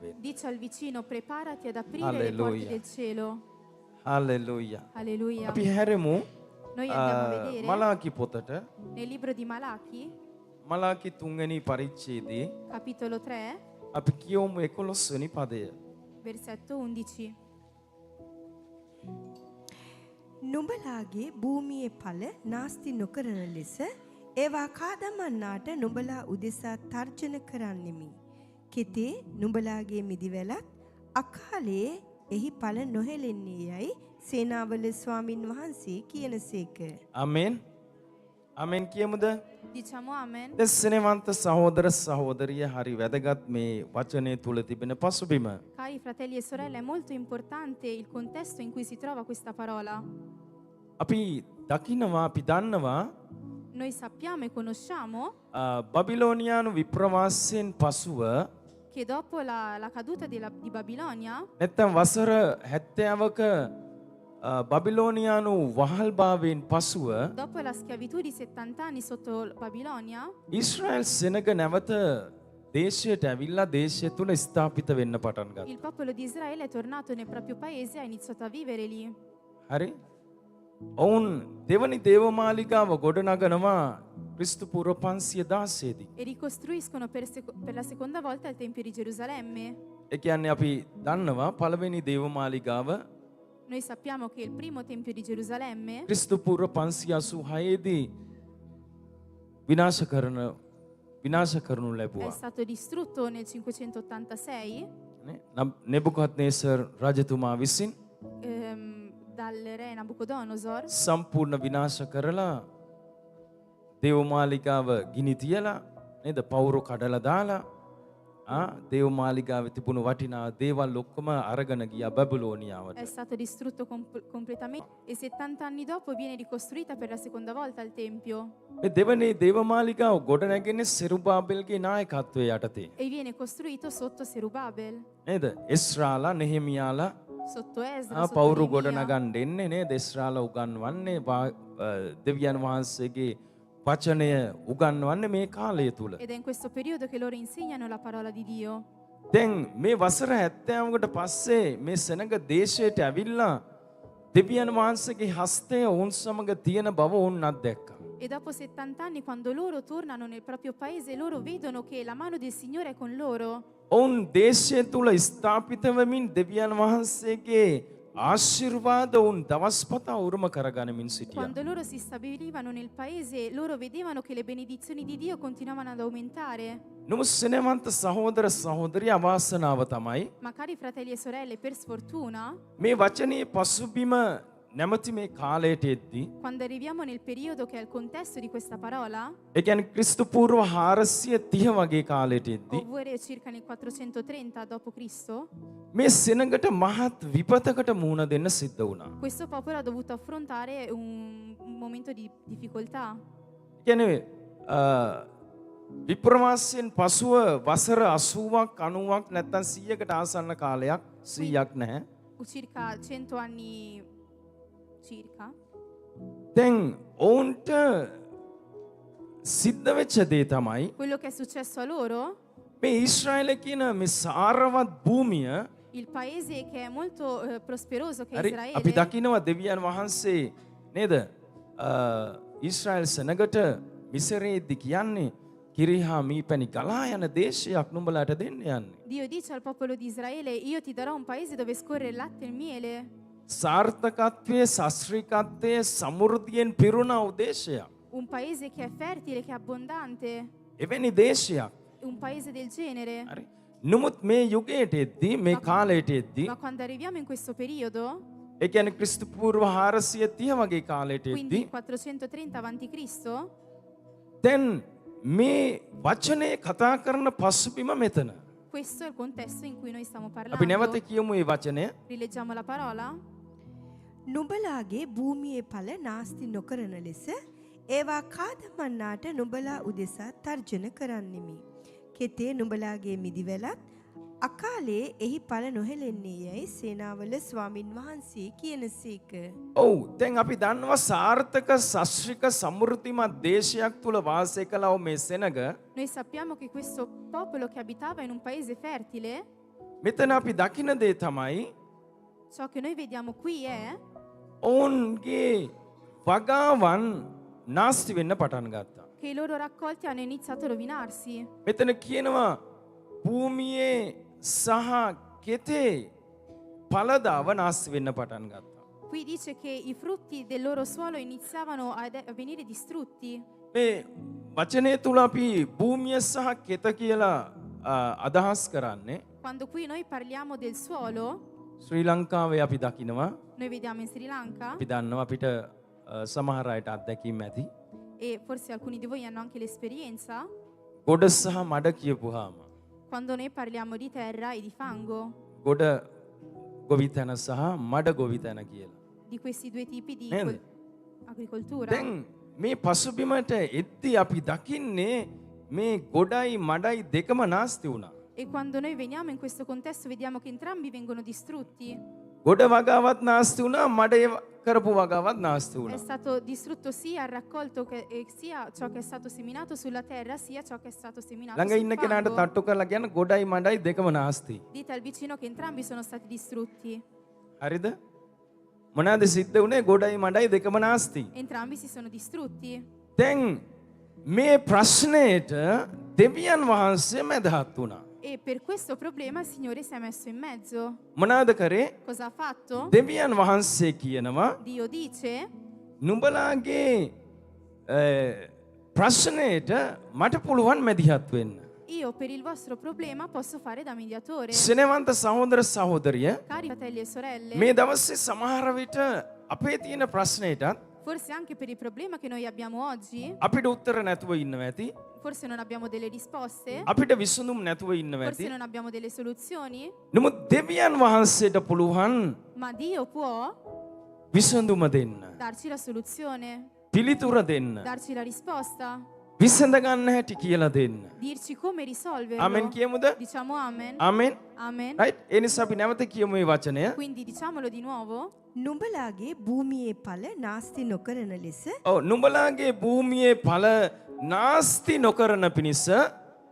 වෙන්න. Dice al vicino, preparati ad aprire le porte Alleluia. del cielo. Hallelujah. Alleluia. අපි හැරෙමු Noi andiamo a vedere Malachi පොතට. nel libro di Malachi, Malachi 3 වෙනි පරිච්ඡේදයේ capitolo 3, අපි කියවමු 11 වෙනි පදය. versetto 11. නුඹලාගේ භූමියේ ඵල නාස්ති නොකරන ලෙස ඒවා කාදමන්නාට නුඹලා උදෙසා තර්ජන කරන්නෙමි. කෙතේ නුඹලාගේ මිදිවැලත් අකාලයේ එහි ඵල නොහෙළෙන්නේ යයි සේනාවල ස්වාමින් වහන්සේ කියනසේක. ආමෙන්. ආමෙන් කියමුද? Diciamo amen. දෙස්සනවන්ත සහෝදර සහෝදරිය හරි වැදගත් මේ වචනේ තුල තිබෙන පසුබිම. Cari fratelli e sorelle, è molto importante il contesto in cui si trova questa parola. අපි දකිනවා අපි දන්නවා Noi sappiamo e conosciamo බබිලෝනියානු විප්‍රවාසයෙන් පසුව che dopo la caduta di Babilonia, නැත්තම් වසර 70ක බබිලෝනියානු වහල්භාවයෙන් පසුව dopo la schiavitù di 70 anni sotto Babilonia, Israel සෙනග නැවත දේශයට ඇවිල්ලා දේශය තුල ස්ථාපිත වෙන්න පටන් ගත්තා. il popolo di Israele è tornato nel proprio paese e ha iniziato a vivere lì. හරි? ඔවුන් දෙවනි දේවමාලිගාව ගොඩනගනවා ක්‍රිස්තු පූර්ව 516 දී. E ricostruiscono per la seconda volta il Tempio di Gerusalemme. ඒ කියන්නේ අපි දන්නවා පළවෙනි දේවමාලිගාව Noi sappiamo che il primo Tempio di Gerusalemme ක්‍රිස්තු පූර්ව 586 දී විනාශ කරනු è ලැබුවා. stato distrutto nel 586 නෙබුකද්නේසර් රජතුමා විසින් dal re Nabucodonosor, සම්පූර්ණ විනාශ කරලා දේවමාලිගාව ගිනි තියලා නේද පවුරු කඩලා දාලා දේවමාලිගාවේ තිබුණු වටිනා දේවල් ඔක්කොම අරගෙන ගියා බැබිලෝනියාවට. è stato distrutto completamente e 70 anni dopo viene ricostruita per la seconda volta il Tempio මේ දෙවනේ දේවමාලිගාව ගොඩ නැගෙන්නේ සෙරුබාබෙල්ගේ නායකත්වයේ යටතේ. e viene costruito sotto Serubabel, නේද? එස්රාලා නෙහෙමියාලා sotto Esra, sotto පවුරු ගොඩ Neemia. නගන්න එන්නේ නේද? එස්රාලා උගන්වන්නේ දෙවියන් වහන්සේගේ වචනය උගන්වන්නේ මේ කාලය තුල. Ed è in questo periodo che loro insegnano la parola di Dio. දැන් මේ වසර 70කට පස්සේ මේ සෙනග දේශයට ඇවිල්ලා දෙවියන් වහන්සේගේ හස්තය ඔවුන් සමග තියෙන බව ඔවුන් අත්දැක්කා. E dopo 70 anni, quando loro tornano nel proprio paese, loro vedono che la mano del Signore è con loro. ඔවුන් දේශය තුල ස්ථාපිත වෙමින් දෙවියන් වහන්සේගේ ආශිර්වාද ඔවුන් දවස්පතා උරුම කරගනිමින් සිටියා. Quando loro si stabilivano nel paese, loro vedevano che le benedizioni di Dio continuavano ad aumentare. නමුත් සෙනවන්ත සහෝදර සහෝදරිය අවාසනාව තමයි Ma cari fratelli e sorelle, per sfortuna, මේ වචනේ පසුබිම නැමැති මේ කාලයට එද්දී quando arriviamo nel periodo che è il contesto di questa parola, ඒ කියන්නේ ක්‍රිස්තු පූර්ව 430 වගේ කාලයට එද්දී ovvero circa nel 430 d.C., මේ සෙනඟට මහත් විපතකට මුහුණ දෙන්න සිද්ධ වුණා. questo popolo ha dovuto affrontare un momento di difficoltà. කියන්නේ විප්‍රවාසයෙන් පසුව වසර 80ක් 90ක් නැත්නම් 100කට ආසන්න කාලයක් 100ක් නැහැ. Circa 100 anni circa. දැන් ඔවුන්ට සිද්ධ වෙච්ච දේ තමයි Quello che è successo a loro, මේ ඊශ්‍රායල කියන මේ සාරවත් භූමිය il paese che è molto prosperoso, che è හරි අපි Israele, දකිනවා දෙවියන් වහන්සේ නේද ඊශ්‍රායල් සෙනගට මිසරයේදී කියන්නේ කිරිහා මීපැණි ගලා යන දේශයක් නුඹලාට දෙන්න යන්නේ. Dio dice al popolo di Israele, io ti darò un paese dove scorre il latte e il miele. සාර්ථකත්වයේ ශාස්ත්‍රීකත්වයේ සමෘද්ධියෙන් පිරුණා උදේශයක්. Un paese che è fertile, che è abbondante, එවැනි දේශයක්. un paese del genere. හරි. නමුත් මේ යුගයට එද්දී මේ කාලයට එද්දී Ma quando arriviamo in questo periodo, ඒ කියන්නේ ක්‍රිස්තු පූර්ව 430 වගේ කාලයට quindi එද්දී 430 a.C., දැන් මේ වචනේ කතා කරන පසුබිම මෙතන. questo è il contesto in cui noi stiamo අපි නැවත parlando. කියමු මේ වචනය. Rileggiamo la parola. නුඹලාගේ භූමියේ ඵල නාස්ති නොකරන ලෙස ඒවා කාදමන්නාට නුඹලා උදෙසා තර්ජන කරන්නෙමි. කෙතේ නුඹලාගේ මිදිවැලත් අකාලේ එහි ඵල නොහෙළෙන්නේ යයි සේනාවල ස්වාමින් වහන්සේ කියනසේක. ඔව් දැන් අපි දන්නවා සාර්ථක ශාස්ත්‍රික සමෘද්ධිමත් දේශයක් තුල වාසය කළා මේ සෙනග Noi sappiamo che questo popolo che abitava in un paese fertile මෙතන අපි දකින දේ තමයි Ciò che noi vediamo qui è ඔවුන්ගේ වගාවන් නාස්ති වෙන්න පටන් ගත්තා. che i loro raccolti hanno iniziato a rovinarsi. මෙතන කියනවා භූමියේ සහ කෙතේ පළදාව නාස්ති වෙන්න පටන් ගත්තා. Qui dice che i frutti del loro suolo iniziavano a venire distrutti. මේ වචනය තුල අපි භූමිය සහ කෙත කියලා අදහස් කරන්නේ Quando qui noi parliamo del suolo, ශ්‍රී ලංකාවේ අපි දකිනවා noi vediamo in Sri Lanka, අපි දන්නවා අපිට සමහර අයට අත්දැකීම් ඇති. e forse alcuni di voi hanno anche l'esperienza, ගොඩ සහ මඩ කියපුවාම quando noi parliamo di terra e di fango, ගොඩ ගොවිතැන සහ මඩ ගොවිතැන කියලා. di questi due tipi di Nel- agricoltura. දැන් මේ පසුබිමට එද්දී අපි දකින්නේ මේ ගොඩයි මඩයි දෙකම නාස්ති වුණා. E quando noi veniamo in questo contesto vediamo che entrambi vengono distrutti. ගොඩ වගාවත් නාස්ති වුණා, මඩ කරපු වගාවත් නාස්ති È වුණා. stato distrutto sia il raccolto sia ciò che è stato seminato sulla terra, sia ciò che è stato seminato ළඟ ඉන්න sul කෙනාට fango. තට්ටු කරලා කියන්න ගොඩයි මඩයි දෙකම නාස්ති. Dite al vicino che entrambi sono stati distrutti. හරිද? මොනවාද සිද්ධ වුණේ? ගොඩයි මඩයි දෙකම නාස්ති. Entrambi si sono distrutti. දැන් මේ ප්‍රශ්නයට දෙවියන් වහන්සේ මැදහත් වුණා. E per questo problema il Signore si è messo in mezzo. මොනවාද කරේ? Cosa ha fatto? දෙවියන් වහන්සේ කියනවා Dio dice, නුඹලාගේ ප්‍රශ්නයට මට පුළුවන් මැදිහත් වෙන්න. io per il vostro problema posso fare da mediatore. සෙනවන්ත සහෝදර සහෝදරිය Cari fratelli e sorelle, මේ දවස්සේ සමහර විට අපේ තියෙන ප්‍රශ්නයටත් forse anche per il problema che noi abbiamo oggi, අපිට උත්තර නැතුව ඉන්නව ඇති. forse non abbiamo delle risposte, අපිට විසඳුම් නැතුව ඉන්නව forse ඇති. non abbiamo delle soluzioni, නමුත් දෙවියන් වහන්සේට පුළුවන් ma Dio può විසඳුම දෙන්න. darci la soluzione, පිළිතුර දෙන්න. darci la risposta, විසඳ ගන්න හැටි කියලා දෙන්න. dirci come risolverlo. ආමෙන් කියමුද? Diciamo amen. ආමෙන්. Amen. රයිට්. ඒ නිසා අපි නැවත කියමු මේ වචනය. Quindi diciamolo di nuovo. නුඹලාගේ භූමියේ පල නාස්ති නොකරන ලෙස ඔව් නුඹලාගේ භූමියේ ඵල නාස්ති නොකරන පිණිස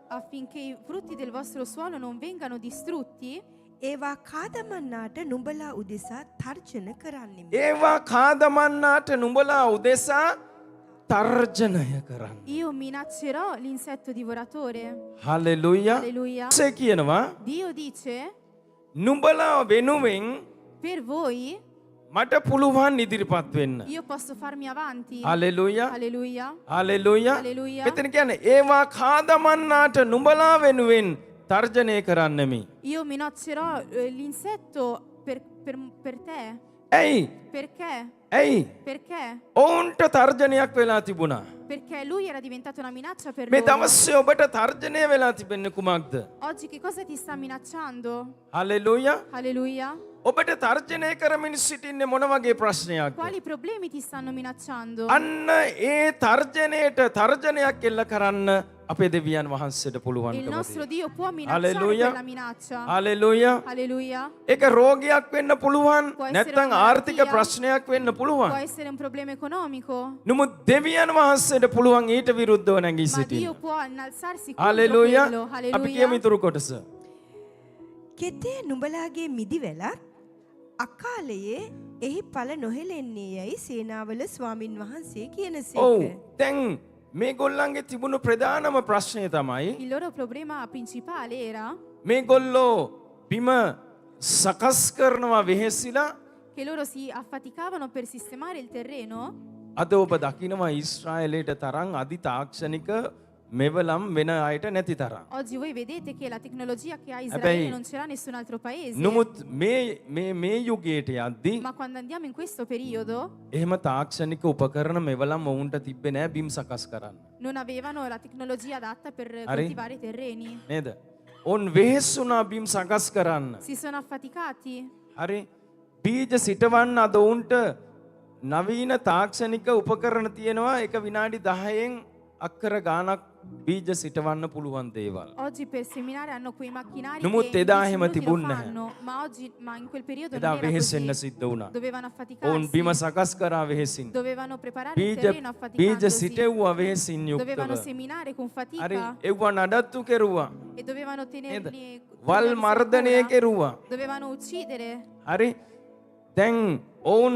affinché i frutti del vostro suolo non vengano distrutti, ඒවා කාදමන්නාට නුඹලා උදෙසා තර්ජන කරන්නෙමි. ඒවා කාදමන්නාට නුඹලා උදෙසා තර්ජනය කරන්න. io minaccerò l'insetto divoratore. Hallelujah. Alleluia. සේ කියනවා Dio dice, නුඹලා වෙනුවෙන් per voi මට පුළුවන් ඉදිරිපත් වෙන්න. io posso farmi avanti. Hallelujah. Alleluia. Hallelujah. Alleluia. මෙතන කියන්නේ ඒවා කාදමන්නාට නුඹලා වෙනුවෙන් තර්ජනය කරන්නෙමි. Io minaccerò l'insetto per te. ඇයි? Perché? ඇයි? Perché? ඔවුන්ට තර්ජනයක් වෙලා තිබුණා. Perché lui era diventato una minaccia per මේ loro. දවස්සේ ඔබට තර්ජනය වෙලා තිබෙන්නේ කුමක්ද? Oggi che cosa ti sta minacciando? Hallelujah. Alleluia. ඔබට තර්ජනය කරමින් සිටින්නේ මොන වගේ ප්‍රශ්නයක්ද? Quali problemi ti stanno minacciando? අන්න ඒ තර්ජනයට තර්ජනයක් එල්ල කරන්න අපේ දෙවියන් වහන්සේට Il පුළුවන්කම nostro තියෙනවා. Dio può minacciare Alleluia. quella minaccia. Hallelujah. Alleluia. ඒක රෝගයක් වෙන්න පුළුවන්. Può essere නැත්නම් una ආර්ථික malattia. ප්‍රශ්නයක් වෙන්න Può පුළුවන්. essere un problema economico, නමුත් දෙවියන් වහන්සේට පුළුවන් ඊට විරුද්ධව නැගී ma Dio සිටින්න. può innalzarsi contro hallelujah. quello. අපි කියමු Alleluia. ඉතුරු කොටස. කෙතේ නුඹලාගේ මිදි වෙලත් අකාලයේ එහි පල නොහෙලෙන්නේ යැයි සේනාවල ස්වාමින් වහන්සේ ඔව්. කියනසේක. දැන් මේගොල්ලන්ගේ තිබුණු ප්‍රධානම ප්‍රශ්නය තමයි Il loro problema principale era මේගොල්ලෝ බිම සකස් කරනවා වෙහෙසිලා che loro si affaticavano per sistemare il terreno. අද ඔබ දකිනවා ඊශ්‍රායලයට තරම් අධි තාක්ෂණික මෙවලම් වෙන අයට නැති තරම්. Oggi voi vedete che la tecnologia che ha Vabbè. Israele non ce l'ha nessun altro paese. නමුත් මේ යුගයට යද්දී Ma quando andiamo in questo periodo එහෙම තාක්ෂණික උපකරණ මෙවලම් ඔවුන්ට තිබ්බේ නෑ බිම් සකස් කරන්න. non avevano la tecnologia adatta per Ari? coltivare i terreni. නේද? ඔවුන් වෙහෙස් වුණා බිම් සකස් කරන්න. Si sono affaticati. හරි? බීජ සිටවන්න අද ඔවුන්ට නවීන තාක්ෂණික උපකරණ තියෙනවා. එක විනාඩි 10න් අක්කර ගානක් බීජ සිටවන්න පුළුවන් දේවල්. Oggi per seminare hanno quei macchinari Numuත් che in එදා 10 එහෙම minuti lo තිබුණේ නැහැ. fanno, ma in quel periodo එදා non era වෙහෙසෙන්න così. සිද්ධ වුණා. Dovevano ඔවුන් affaticarsi, බිම සකස් කරා වෙහෙසින්. dovevano preparare il බීජ terreno බීජ affaticandosi, සිටෙව්වා වෙහෙසින් dovevano යුක්තව. seminare con හරි fatica එව්වා නඩත්තු කෙරුවා. e dovevano නේද? tenerli, වල් tenerli මර්ධනය sicura, කෙරුවා. dovevano uccidere. හරි දැන් ඔවුන්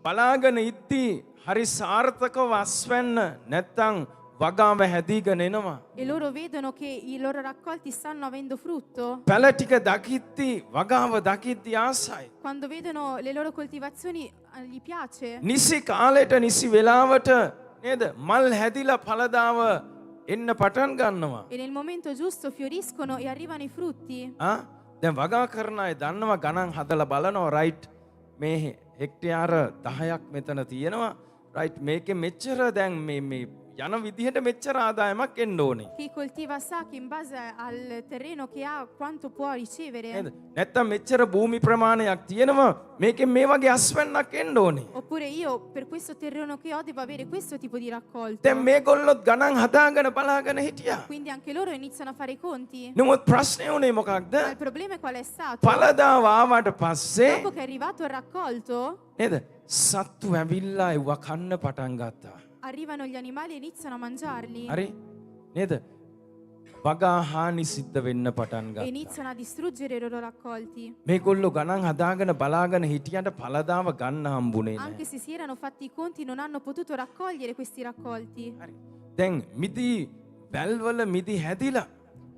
බලාගෙන ඉද්දී හරි සාර්ථකව අස්වැන්න නැත්තම් වගාව හැදීගෙන එනවා. E loro vedono che i loro raccolti stanno avendo frutto. පැල ටික දකිද්දී වගාව දකිද්දී ආසයි. Quando vedono le loro coltivazioni gli piace. නිසි කාලෙට නිසි වෙලාවට නේද මල් හැදිලා ඵලදාව එන්න පටන් ගන්නවා. E nel momento giusto fioriscono e arrivano i frutti. දැන් වගා කරන අය දන්නවා ගණන් හදලා බලනවා රයිට් මේ හෙක්ටයාර 10ක් මෙතන තියෙනවා රයිට් මේකේ මෙච්චර දැන් මේ යන විදිහට මෙච්චර ආදායමක් එන්න ඕනේ. Chi coltiva sa che in base al terreno che ha quanto può ricevere. නේද? නැත්තම් මෙච්චර භූමි ප්‍රමාණයක් තියෙනවා මේකෙන් මේ වගේ අස්වැන්නක් එන්න ඕනේ. Oppure io per questo terreno che ho devo avere questo tipo di raccolto. දැන් මේගොල්ලොත් ගණන් හදාගෙන බලාගෙන හිටියා. Quindi anche loro iniziano a fare i conti. නමුත් ප්‍රශ්නේ උනේ මොකක්ද? Ma il problema qual è stato? ඵලදාව ආවට පස්සේ Dopo che è arrivato il raccolto, නේද? සත්තු ඇවිල්ලා ඒව කන්න පටන් ගත්තා. arrivano gli animali e iniziano a mangiarli. හරි නේද? වගා හානි සිද්ධ වෙන්න පටන් E ගත්තා. iniziano a distruggere i loro raccolti. මේගොල්ලෝ ගණන් හදාගෙන බලාගෙන හිටියට ඵලදාව ගන්න හම්බුනේ නැහැ. Anche se si erano fatti i conti non hanno potuto raccogliere questi raccolti. හරි. දැන් මිදි වැල්වල මිදි හැදිලා.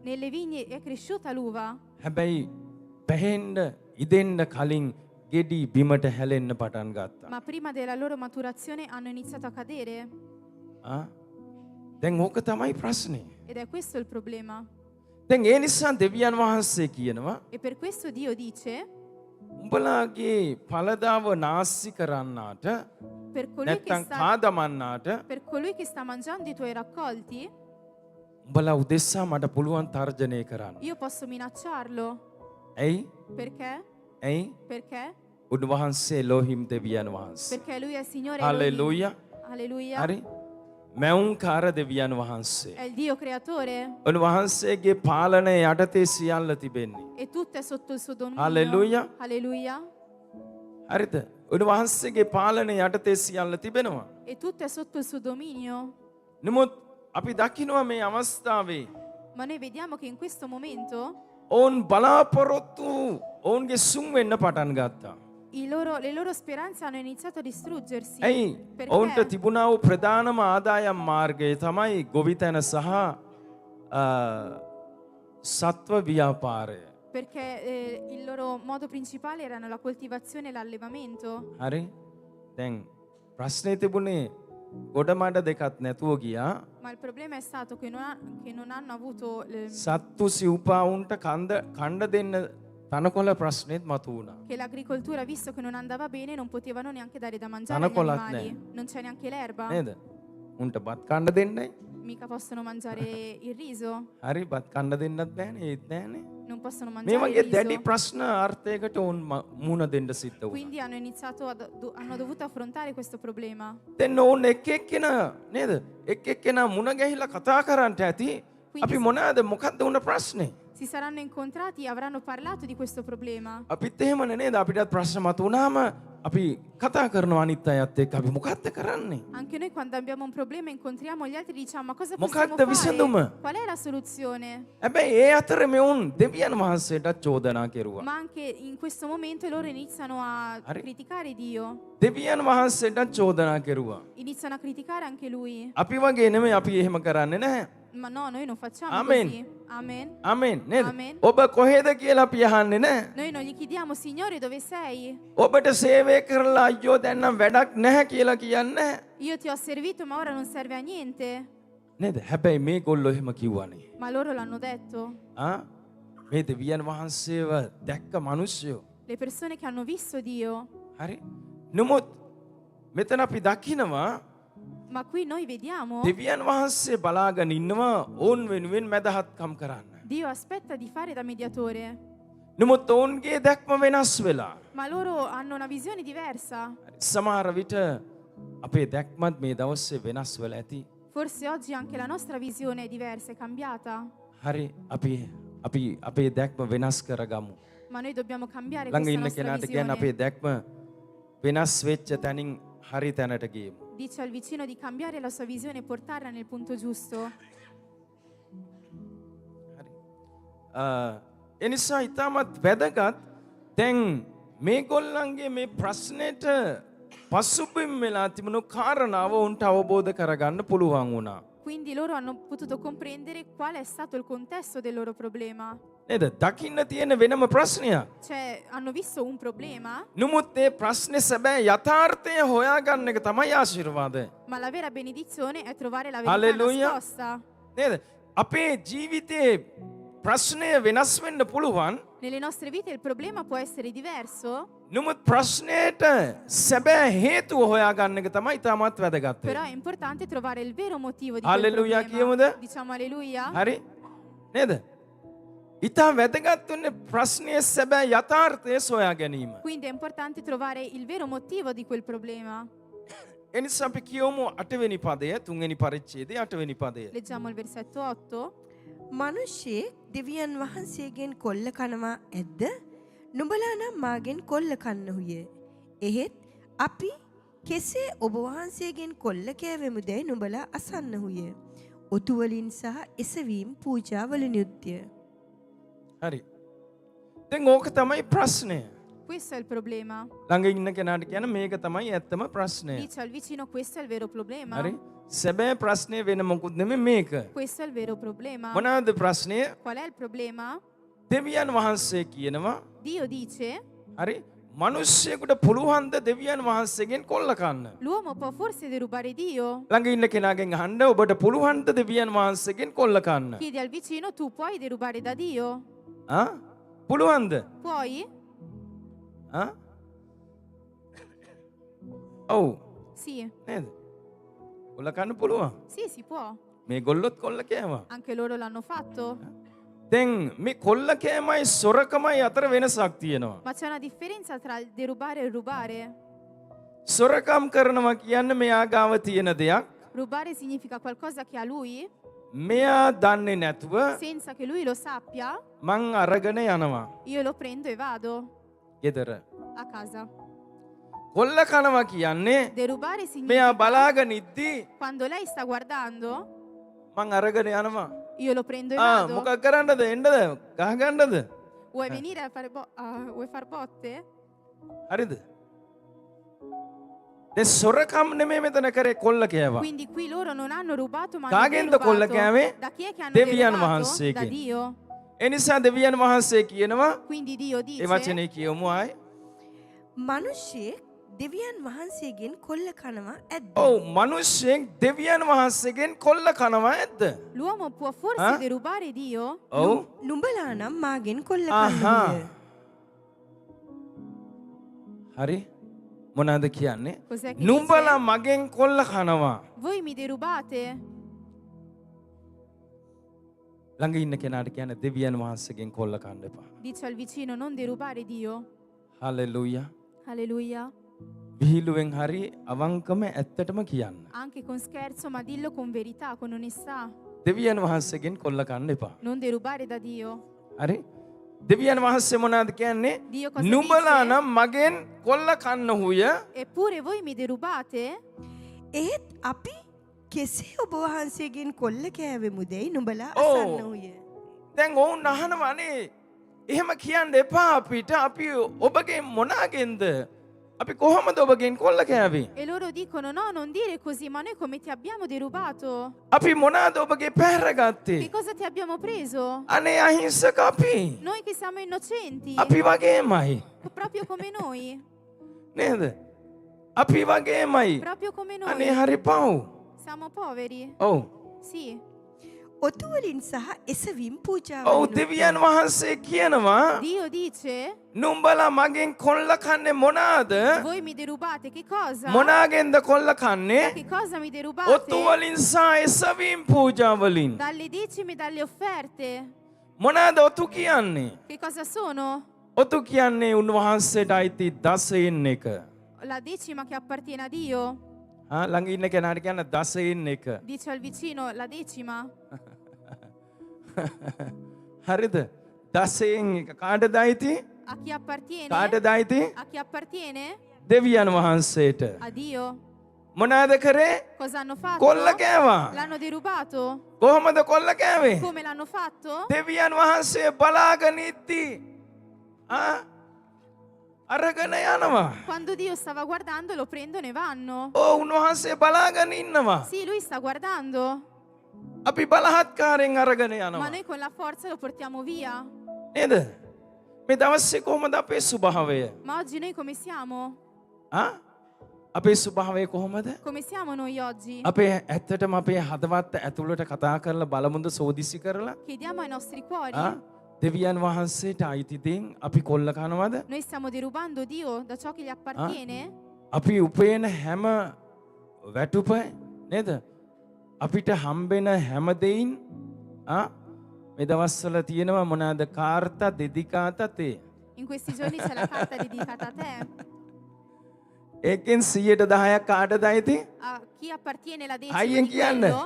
Nelle vigne è cresciuta l'uva, හැබැයි පැහෙන්න ඉදෙන්න කලින් ගෙඩි බිමට හැලෙන්න පටන් ගත්තා. ma prima della loro maturazione hanno iniziato a cadere. දැන් ඕක තමයි ප්‍රශ්නේ. Ed è questo il problema. දැන් ඒ නිසා දෙවියන් වහන්සේ කියනවා E per questo Dio dice, උඹලාගේ ඵලදාව නාස්ති කරන්නාට per colui, che නැත්තම් sta, කාදමන්නාට per colui che sta mangiando i tuoi raccolti, උඹලා උදෙස්සා මට පුළුවන් තර්ජනය කරන්න. io posso minacciarlo. ඇයි? Perché? ඇයි? Perché? උන්වහන්සේ එලෝහිම් දෙවියන් වහන්සේ. Perché lui è il Signore hallelujah. Elohim. Alleluia. හරි? මැවුම්කාර දෙවියන් වහන්සේ. È il Dio creatore උන්වහන්සේගේ පාලනය යටතේ සියල්ල තිබෙන්නේ. e tutto è sotto il suo dominio. Alleluia. Alleluia. හරිද? උන්වහන්සේගේ පාලනය යටතේ සියල්ල තිබෙනවා. E tutto è sotto il suo dominio. නමුත් අපි දකිනවා මේ අවස්ථාවේ Ma noi vediamo che in questo momento ඔවුන් බලාපොරොත්තු ඔවුන්ගේ සුන් වෙන්න පටන් ගත්තා. le loro speranze hanno iniziato a distruggersi. ඇයි? ඔවුන්ට Perché? තිබුණා වූ ප්‍රධානම ආදායම් මාර්ගය තමයි ගොවිතැන සහ සත්ව ව්‍යාපාරය. Perché il loro modo principale erano la coltivazione e l'allevamento. හරි? දැන් ප්‍රශ්නේ තිබුණේ ගොඩමඩ දෙකක් නැතුව ගියා. Ma il problema è stato che non hanno avuto සත්තු සිව්පාවුන්ට කණ්ඩ දෙන්න තනකොළ ප්‍රශ්නෙත් මතු වුණා. che l'agricoltura, visto che non andava bene, non potevano neanche dare da mangiare Hanno agli colato, animali. Non c'è neanche l'erba. නේද? උන්ට බත් කණ්ඩ දෙන්නයි. Mica possono mangiare il riso. හරි බත් කණ්ඩ දෙන්නත් බෑනේ ඒත් නෑනේ. Non possono මේ mangiare වගේ il දැඩි riso. ප්‍රශ්න අර්ථයකට ඔවුන් මුහුණ දෙන්න සිද්ධ වුණා. Quindi hanno dovuto affrontare questo problema. දැන් ඔවුන් එක් එක්කෙනා නේද? එක් එක්කෙනා මුණ ගැහිලා කතා කරන්නට ඇති. අපි මොකද්ද උන ප්‍රශ්නේ? Si saranno incontrati e avranno parlato di questo problema. අපිත් එහෙමනේ නේද? අපිටත් ප්‍රශ්න මතු වුණාම අපි කතා කරනවා අනිත් අයත් එක්ක අපි මොකද්ද කරන්නේ? Anche noi quando abbiamo un problema incontriamo gli altri e diciamo ma cosa මොකක්ද possiamo විසඳුම? fare? Qual è la soluzione? හැබැයි ඒ අතරේ මෙවුන් දෙවියන් වහන්සේට චෝදනා කෙරුවා. Ma anche in questo momento loro iniziano a Ari- criticare Dio. දෙවියන් වහන්සේට චෝදනා කෙරුවා. Iniziano a criticare anche lui. අපි වගේ නෙමෙයි අපි එහෙම කරන්නේ නැහැ. Ma no, noi non facciamo Amen. così. Amen. ආමෙන් නේද? Amen. ඔබ කොහෙද කියලා අපි අහන්නේ නැහැ. Noi non gli chiediamo Signore dove sei? ඔබට සේවය කරලා අයියෝ දැන් නම් වැඩක් නැහැ කියලා කියන්නේ නැහැ. Io ti ho servito ma ora non serve a niente. නේද? හැබැයි මේගොල්ලෝ එහෙම කිව්වනේ. Ma loro l'hanno detto. මේ දෙවියන් වහන්සේව දැක්ක මිනිස්සුયો. Le persone che hanno visto Dio. හරි? නමුත් මෙතන අපි දකිනවා Ma qui noi vediamo දෙවියන් වහන්සේ බලාගෙන ඉන්නවා ඕන් වෙනුවෙන් මැදහත්කම් කරන්න. Dio aspetta di fare da mediatore. නමුත් ඔවුන්ගේ දැක්ම වෙනස් වෙලා. Ma loro hanno una visione diversa. සමහර විට අපේ දැක්මත් මේ දවස්සේ වෙනස් වෙලා ඇති. Forse oggi anche la nostra visione è diversa, è cambiata. හරි අපි අපේ දැක්ම වෙනස් කරගමු. Ma noi dobbiamo cambiare ළඟ questa ඉන්න nostra කෙනාට කියන්න අපේ visione. දැක්ම වෙනස් වෙච්ච තැනින් හරි තැනට ගියමු. Dice al vicino di cambiare la sua visione e portarla nel punto giusto. හරි. එනිසා ඉතාමත් වැදගත් දැන් මේගොල්ලන්ගේ මේ ප්‍රශ්නෙට පසුබිම් වෙලා තිබුණු කාරණාව උන්ට අවබෝධ කරගන්න පුළුවන් වුණා. Quindi loro hanno potuto comprendere qual è stato il contesto del loro problema. නේද? දකින්න තියෙන වෙනම ප්‍රශ්නයක්. Cioè, hanno visto un problema, නමුත් ඒ ප්‍රශ්නේ සැබෑ යථාර්ථය හොයාගන්න එක තමයි ආශිර්වාදය. ma la vera benedizione è trovare la verità Alleluia. nascosta. නේද? අපේ ජීවිතේ ප්‍රශ්නය වෙනස් වෙන්න පුළුවන්. Nelle nostre vite il problema può essere diverso, නමුත් ප්‍රශ්නයට සැබෑ හේතුව හොයාගන්න එක තමයි ඉතාමත් වැදගත්. però è importante trovare il vero motivo di quel Alleluia, problema. කියමුද? Diciamo alleluia. හරි? නේද? ඉතා වැදගත් වන්නේ ප්‍රශ්නයේ සැබෑ යථාර්ථය සොයා ගැනීම. Quindi è importante trovare il vero motivo di quel problema. එනිසා අපි කියමු 8 වෙනි පදය, 3 වෙනි පරිච්ඡේදයේ 8 වෙනි පදය. Leggiamo il versetto 8. මනුෂ්‍යයෙක් දෙවියන් වහන්සේගෙන් කොල්ල කනවා ඇද්ද? නුඹලා නම් මාගෙන් කොල්ල කන්නහුය. එහෙත් අපි කෙසේ ඔබ වහන්සේගෙන් කොල්ල කෑවෙමුදැයි නුඹලා අසන්නහුය. ඔටු වලින් සහ එසවීම් පූජාවලිනුත්ය. හරි. දැන් ඕක තමයි ප්‍රශ්නය. Questo è il problema. ළඟ ඉන්න කෙනාට කියන මේක තමයි ඇත්තම ප්‍රශ්නය. Dice al vicino questo è il vero problema. හරි? සැබෑ ප්‍රශ්නේ වෙන මොකුත් නෙමෙයි මේක. Questo è il vero problema. මොනවාද ප්‍රශ්නය? Qual è il problema? දෙවියන් වහන්සේ කියනවා Dio dice, හරි මිනිස්සෙකුට පුළුවන් ද දෙවියන් වහන්සේගෙන් කොල්ල කන්න? l'uomo può forse derubare Dio? ළඟ ඉන්න කෙනාගෙන් අහන්න ඔබට පුළුවන් ද දෙවියන් වහන්සේගෙන් කොල්ල කන්න? Chiedi al vicino, tu puoi derubare da Dio? ආ? පුළුවන්ද? Puoi? ආ? ඔව් Sì, නේද? කොල්ල කන්න පුළුවන්. sì, si può. මේගොල්ලොත් කොල්ල කෑවා. Anche loro l'hanno fatto. දැන් මේ කොල්ල කෑමයි සොරකමයි අතර වෙනසක් තියෙනවා. Ma c'è una differenza tra il derubare e il rubare. සොරකම් කරනවා කියන්නේ මෙයා ගාව තියෙන දෙයක් Rubare significa qualcosa che ha lui මෙයා දන්නේ නැතුව senza che lui lo sappia. මං අරගෙන යනවා Io lo prendo e vado ගෙදර. a casa. කොල්ල කනවා කියන්නේ Derubare මෙයා significa බලාගෙන ඉද්දි quando lei sta guardando, මං අරගෙන යනවා. io lo prendo e vado. මොකක් කරන්නද එන්නද ගහගන්නද? Vuoi venire a fare vuoi far botte? හරිද? දැන් සොරකම් නෙමෙයි මෙතන කරේ කොල්ල කෑවා. Quindi qui loro non hanno rubato ma hanno කාගෙන්ද කොල්ල derubato. කෑවේ? Da chi è che hanno දෙවියන් derubato? Da වහන්සේගෙන්. Dio. ඒ නිසා දෙවියන් වහන්සේ කියනවා Quindi Dio ඒ dice, වචනේ කියමු ආයේ. මනුෂ්‍යයෙක් දෙවියන් වහන්සේගෙන් කොල්ල කනවා ඇද්ද? ඔව් මිනිස්සෙක් දෙවියන් වහන්සේගෙන් කොල්ල කනවා ඇද්ද? l'uomo può forse Ah? derubare Dio? ඔව්. නුඹලා නම් මාගෙන් කොල්ල ආහා. කන්නහුය. හරි මොනවද කියන්නේ? Cos'è che නුඹලා dice? මගෙන් කොල්ල කනවා. Voi mi derubate? ළඟ ඉන්න කෙනාට කියන්න දෙවියන් වහන්සේගෙන් කොල්ල කන්න එපා. Dice al vicino, non derubare Dio. Hallelujah. Alleluia. විහිළුවෙන් හරි අවංකම ඇත්තටම කියන්න. Anche con scherzo, ma dillo con verità, con onestà. දෙවියන් වහන්සේගෙන් කොල්ල කන්න එපා. Non derubare da Dio. හරි? දෙවියන් වහන්සේ මොනවද කියන්නේ? Dio cosa නුඹලා dice? නම් මගෙන් කොල්ල කන්න හුය. Eppure voi mi derubate? ඒත් අපි කෙසේ ඔබ වහන්සේගෙන් කොල්ල කෑවෙමුදැයි නුඹලා ඕ. අසන්නහුය. දැන් ඔවුන් අහනවා අනේ එහෙම කියන්න එපා අපිට අපි ඔබගෙන් මොනාගෙන්ද? අපි කොහොමද ඔබගෙන් කොල්ල කෑවේ? E loro dicono, no, non dire così, ma noi come ti abbiamo derubato? අපි මොනවාද ඔබගේ පැහැරගත්තේ? Che cosa ti abbiamo preso? අනේ අහිංසක අපි. Noi che siamo innocenti, අපි වගේමයි. proprio come noi, නේද? අපි වගේමයි. proprio come අනේ noi, හරි පව්. siamo poveri. ඔව්. Sì, ඔටු වලින් සහ එසවීම් ඔව් පූජාවලිනුත්ය. දෙවියන් වහන්සේ කියනවා Dio dice, නුඹලා මගෙන් කොල්ල කන්නේ මොනවාද? voi mi derubate che cosa? මොනාගෙන්ද කොල්ල කන්නේ? Che cosa mi ඔත්තු derubate? වලින් සහ එසවීම් පූජාවලින්. Dalle decime e dalle offerte. මොනවාද ඔතු කියන්නේ? Che cosa sono? ඔතු කියන්නේ උන්වහන්සේට අයිති දසයෙන් එක. La decima che appartiene a Dio. ළඟ ඉන්න කෙනාට කියන්න දසයෙන් එක. Dice al vicino, la decima. හරිද? දසයෙන් එක කාටද අයිති? A chi appartiene? කාටද අයිති? A chi appartiene? දෙවියන් වහන්සේට. A Dio. මොනාද කරේ? Cosa hanno fatto? කොල්ල කෑවා. L'hanno derubato? කොහොමද කොල්ල කෑවේ? Come l'hanno fatto? දෙවියන් වහන්සේ බලාගෙන ඉද්දි අරගෙන යනවා. Quando Dio stava guardando lo prendono e vanno. උන්වහන්සේ බලාගෙන ඉන්නවා. Sì, lui sta guardando, අපි බලහත්කාරයෙන් අරගෙන ma යනවා. noi con la forza lo portiamo via. නේද? මේ දවසේ කොහොමද අපේ ස්වභාවය? Ma oggi noi come siamo? අපේ ස්වභාවය කොහොමද? Come siamo noi oggi? අපේ ඇත්තටම අපේ හදවත් ඇතුළට කතා කරලා බලමුද සෝදිසි කරලා? Chiediamo ai nostri cuori. දෙවියන් වහන්සේට අයිති දෙයින් අපි කොල්ල කනවද? Noi stiamo derubando Dio da ciò che gli appartiene? අපි උපයන හැම වැටුප නේද? අපිට හම්බෙන හැම දෙයින් මේ දවස්වල තියෙනවා මොනවාද? කාර්තා දෙදිකාතා තේ. In questi giorni c'è la carta dedicata a te. ඒකෙන් 110ක් කාටද අයිති? A chi appartiene la decima අයියෙන් di කියන්න. quello?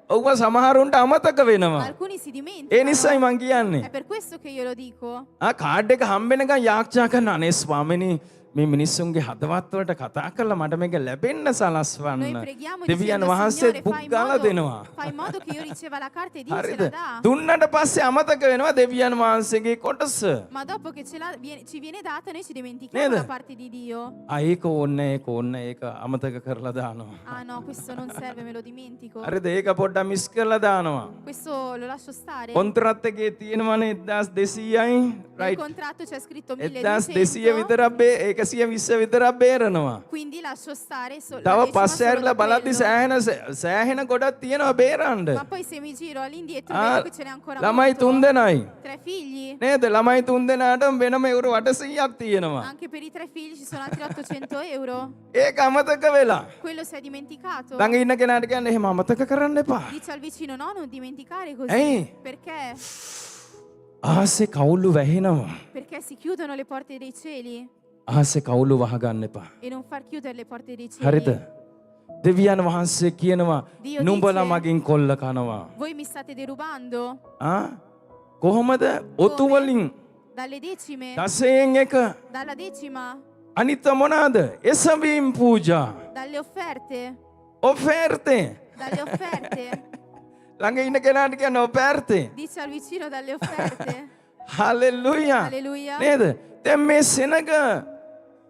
ඔව්ව සමහරුන්ට අමතක වෙනවා. Alcuni si ඒ dimenticano. නිසායි මං කියන්නේ. È per questo che io lo dico. Card එක හම්බෙනකන් යාච්ඡා කරන අනේ ස්වාමිනේ මේ මිනිස්සුන්ගේ හදවත් වලට කතා කරලා මට මේක ලැබෙන්න සලස්වන්න. Noi preghiamo දෙවියන් dicendo වහන්සේ Signore බුක් ගාලා දෙනවා. fai in modo che io riceva la carta e Dio ce හරිද? la dà. දුන්නට පස්සේ අමතක වෙනවා දෙවියන් වහන්සේගේ කොටස. Ma dopo che ci viene data noi ci dimentichiamo Nede? la parte di Dio. ඒක ඕන්න ඒක අමතක කරලා දානවා. Ah no, questo non serve, me lo dimentico. හරිද? ඒක පොඩ්ඩක් මිස් කරලා දානවා. Questo lo lascio stare. කොන්ත්‍රාත් එකේ තියෙනවනේ 1200යි Nel right. contratto c'è scritto 1200 1200. විතරක් 120 විතරක් බේරනවා. Quindi lascio stare තව la decima පස්සේ solo ඇරිලා da බලද්දි quello. සෑහෙන ගොඩක් තියෙනවා බේරන්න. Ma poi se mi giro all'indietro Ah, vedo che ce n'è ancora ළමයි molto. 3 දෙනයි. 3 figli. නේද? ළමයි 3 දෙනාට වෙනම එවුරු 800ක් තියෙනවා. Anche per i 3 figli ci sono altri 800 euro. ඒක අමතක වෙලා. Quello si è dimenticato. ළඟ ඉන්න කෙනාට කියන්නේ එහෙම අමතක කරන්න එපා. Dice al vicino no, non dimenticare così. Ehi. Perché? ආසේ කවුළු වැහෙනවා. Perché si chiudono le porte dei cieli ආසේ කවුළු වහගන්න එපා. e non far chiudere le porte dei cieli. හරිද? දෙවියන් වහන්සේ කියනවා Dio නුඹලා dice- මගෙන් කොල්ල කනවා. Voi mi state derubando කොහොමද? ඔතු වලින් dalle decime, දසයෙන් එක dalla decima, අනිත් මොනවාද? එසවීම් පූජා. dalle offerte, ඔෆර්තේ. dalle offerte. ළඟ ඉන්න කෙනාට කියන්න ඔෆර්තේ. Dice al vicino dalle offerte. Hallelujah. Alleluia. නේද? දැන් මේ සෙනග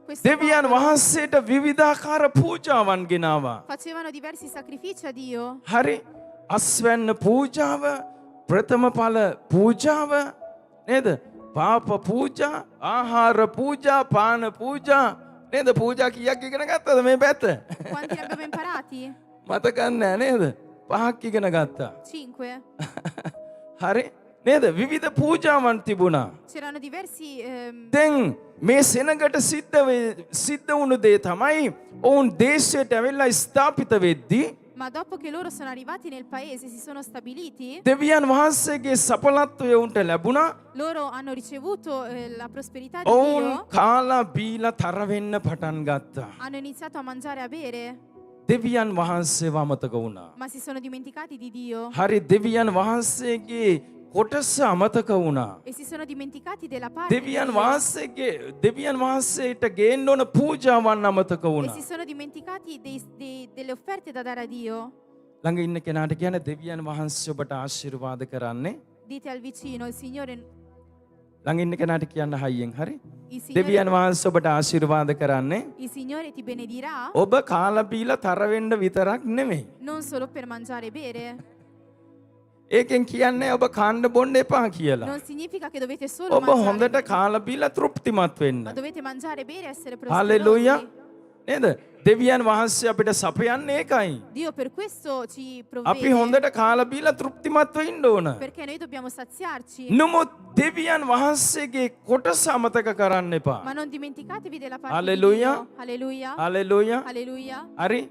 Questo දෙවියන් popolo වහන්සේට විවිධාකාර පූජාවන් ගෙනාවා. facevano diversi sacrifici a Dio. හරි අස්වැන්න පූජාව ප්‍රථම ඵල පූජාව නේද? පාප පූජා ආහාර පූජා පාන පූජා නේද? පූජා කීයක් ඉගෙන ගත්තද මේ පැත්ත? Quanti ne abbiamo imparati? මතක නැහැ නේද? 5ක් ඉගෙන ගත්තා. 5. හරි නේද? විවිධ පූජාවන් තිබුණා. C'erano diversi දැන් මේ සෙනගට සිද්ධ වුණු දේ තමයි ඔවුන් දේශයට ඇවිල්ලා ස්ථාපිත වෙද්දී ma dopo che loro sono arrivati nel paese, si sono stabiliti, දෙවියන් වහන්සේගේ සඵලත්වය උන්ට ලැබුණා. loro hanno ricevuto la prosperità di ඔවුන් Dio, කාලා බීලා තර වෙන්න පටන් ගත්තා. hanno iniziato a mangiare e a bere, දෙවියන් වහන්සේව අමතක වුණා. ma si sono dimenticati di Dio හරි දෙවියන් වහන්සේගේ කොටස අමතක වුණා. e si sono dimenticati della parte di දෙවියන් Dio දෙවියන් වහන්සේට ගේන්න ඕන පූජාවන් අමතක e වුණා. si sono dimenticati delle offerte da dare a Dio. ළඟ ඉන්න කෙනාට කියන දෙවියන් වහන්සේ ඔබට ආශිර්වාද කරන්නේ. Dite al vicino, ළඟ ඉන්න කෙනාට කියන්න හයියෙන් හරි. il දෙවියන් Signore, වහන්සේ ඔබට ආශිර්වාද කරන්නේ. il Signore ti benedirà ඔබ කාලා බීලා තර වෙන්න විතරක් නෙමෙයි. non solo per mangiare e bere, ඒකෙන් කියන්නේ ඔබ කන්න බොන්න එපා කියලා. non significa che dovete solo ඔබ හොඳට mangiare, කාලා බීලා තෘප්තිමත් වෙන්න. ma dovete mangiare e bere e essere hallelujah. prosperosi. නේද? දෙවියන් වහන්සේ අපිට සපයන්නේ ඒකයි. Dio per questo ci අපි provvede, හොඳට කාලා බීලා තෘප්තිමත් වෙන්න ඕන. perché noi dobbiamo saziarci. නමුත් දෙවියන් වහන්සේගේ කොටස අමතක කරන්න එපා. Ma non dimenticatevi della parte Alleluia. di Dio. Alleluia. Hallelujah. Alleluia. හරි.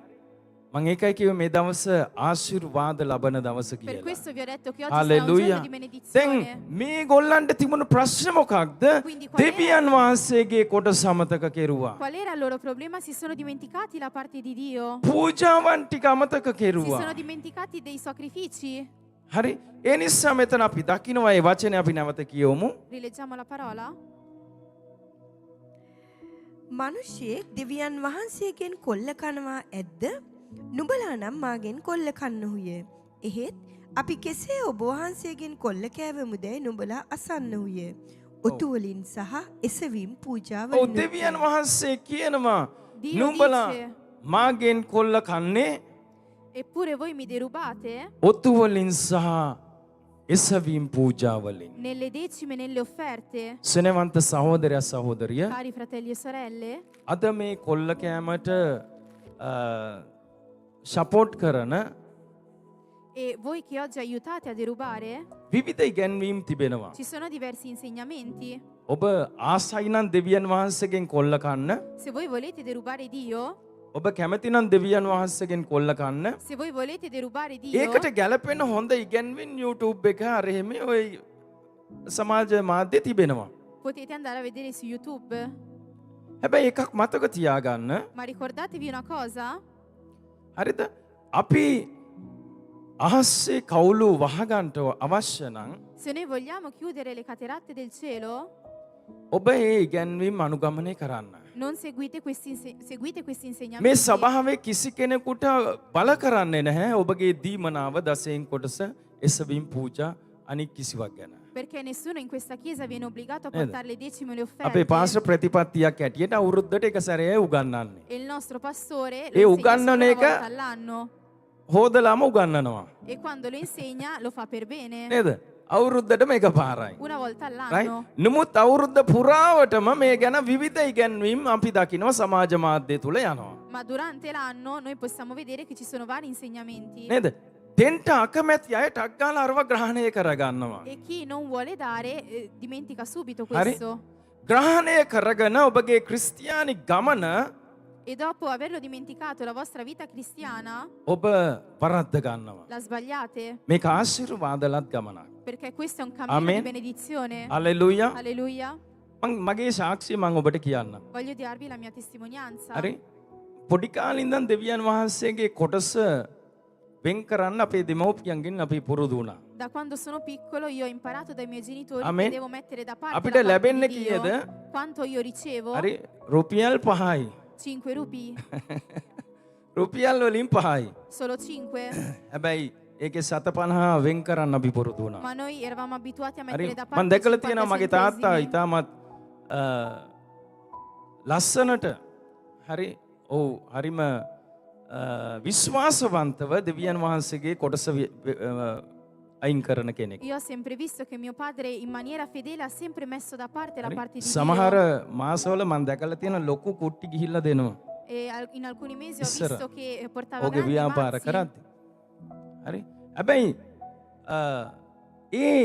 මම ඒකයි කිව්වේ මේ දවස ආශිර්වාද ලබන දවස Per කියලා. questo vi ho detto che oggi sarà un hallelujah. giorno di දැන් benedizione. මේ ගොල්ලන්ට තිබුණු ප්‍රශ්න මොකක්ද? Quindi qual era- දෙවියන් වහන්සේගේ කොටස අමතක කෙරුවා. Qual era il loro problema? Si sono dimenticati la parte di Dio. පූජාවන් ටික අමතක Si කෙරුවා. sono dimenticati dei sacrifici. හරි. ඒ නිසා මෙතන අපි දකිනවා මේ වචනේ අපි නැවත කියවමු. Rileggiamo la parola. මිනිසෙක් දෙවියන් වහන්සේගෙන් කොල්ල කනවා ඇද්ද? නුඹලා නම් මාගෙන් කොල්ල කන්නහුය. එහෙත් අපි කෙසේ ඔබ වහන්සේගෙන් කොල්ල කෑවමුදැයි නුඹලා අසන්නහුය. ඔටු වලින් සහ එසවීම් පූජාවලින්. ඔව් දෙවියන් වහන්සේ කියනවා Dio නුඹලා dice, මාගෙන් කොල්ල කන්නේ eppure voi mi derubate ඔතු වලින් සහ එසවීම් පූජාවලින්. nelle decime e nelle offerte. සෙනවන්ත සහෝදරයා සහෝදරිය Cari fratelli e sorelle, අද මේ කොල්ල කෑමට සපෝට් කරන e voi che oggi aiutate a derubare, විවිධ ඉගැන්වීම් තිබෙනවා. ci sono diversi insegnamenti. ඔබ ආසයි නම් දෙවියන් වහන්සේගෙන් කොල්ල කන්න, Se voi volete derubare Dio, ඔබ කැමති නම් දෙවියන් වහන්සේගෙන් කොල්ල කන්න, se voi volete derubare Dio, ඒකට ගැලපෙන හොඳ ඉගැන්වීම් YouTube එක අර එහෙම ඔය සමාජ මාධ්‍ය තිබෙනවා. potete andare a vedere su YouTube. හැබැයි එකක් මතක තියාගන්න. Ma ricordatevi una cosa, හරිද? අපි අහස්සේ කවුළු වහගන්ට අවශ්‍ය නම් se noi vogliamo chiudere le cateratte del cielo, ඔබ ඒ ඉගැන්වීම් අනුගමනය කරන්න. non seguite seguite questi මේ insegnamenti. සභාවේ කිසි කෙනෙකුට බල කරන්නේ නැහැ ඔබගේ දීමනාව දසයෙන් කොටස එසවීම් පූජා අනික් කිසිවක් ගැන. Perché nessuno in questa chiesa viene obbligato a Vede. portare le decime e le අපේ පාස්ටර් offerte. ප්‍රතිපත්තියක් ඇටියට අවුරුද්දට එක සැරේ උගන්වන්නේ. E il nostro pastore E lo insegna solo uganno una neka- volta all'anno. හෝදලාම උගන්වනවා. E quando lo insegna lo fa per bene. නේද? අවුරුද්දටම එක පාරයි. Una volta right? all'anno. නමුත් අවුරුද්ද පුරාවටම මේ ගැන විවිධ ඉගැන්වීම් අපි දකිනවා සමාජ මාධ්‍ය තුල යනවා. Ma durante l'anno noi possiamo vedere che ci sono vari insegnamenti. නේද? දෙන්ට අකමැති අය ටක් ගාලා අරව ග්‍රහණය කරගන්නවා. E chi non vuole dare dimentica subito Hari. questo. ග්‍රහණය කරගෙන ඔබගේ ක්‍රිස්තියානි ගමන E dopo averlo dimenticato la vostra vita cristiana, ඔබ වරද්ද ගන්නවා. la sbagliate. මේක ආශිර්වාදලත් ගමනක්. Perché questo è un cammino Amen. di benedizione. Hallelujah. Alleluia. මගේ සාක්ෂිය මම ඔබට කියන්න. Voglio darvi la mia testimonianza. හරි? පොඩි කාලේ ඉඳන් දෙවියන් වහන්සේගේ කොටස වෙන් කරන්න අපේ දෙමව්පියන්ගෙන් අපි පුරුදු වුණා. Da quando sono piccolo io ho imparato dai miei genitori Amen. che devo mettere da parte අපිට la parte ලැබෙන්නේ di Dio. කීයද? Quanto io ricevo? හරි? රුපියල් 5යි. 5 rupee. රුපියල් වලින් 5යි. Solo 5. හැබැයි ඒකේ 750 වෙන් කරන්න අපි පුරුදු වුණා. Ma noi eravamo abituati a හරි? mettere da මම parte දැකලා 50 තියෙනවා මගේ තාත්තා centesimi. ඉතාමත් ලස්සනට හරි ඔව් හරිම විශ්වාසවන්තව දෙවියන් වහන්සේගේ කොටස අයින් කරන කෙනෙක්. Io ho sempre visto che mio padre in maniera fedele ha sempre messo da parte la හරි? parte di සමහර Dio. මාසවල මම දැකලා තියෙන ලොකු කුට්ටි ගිහිල්ලා දෙනවා. E in alcuni mesi ho Issera. visto che portava ඔගේ grandi ව්‍යාපාර mazzi. කරද්දි. හරි? හැබැයි ඒ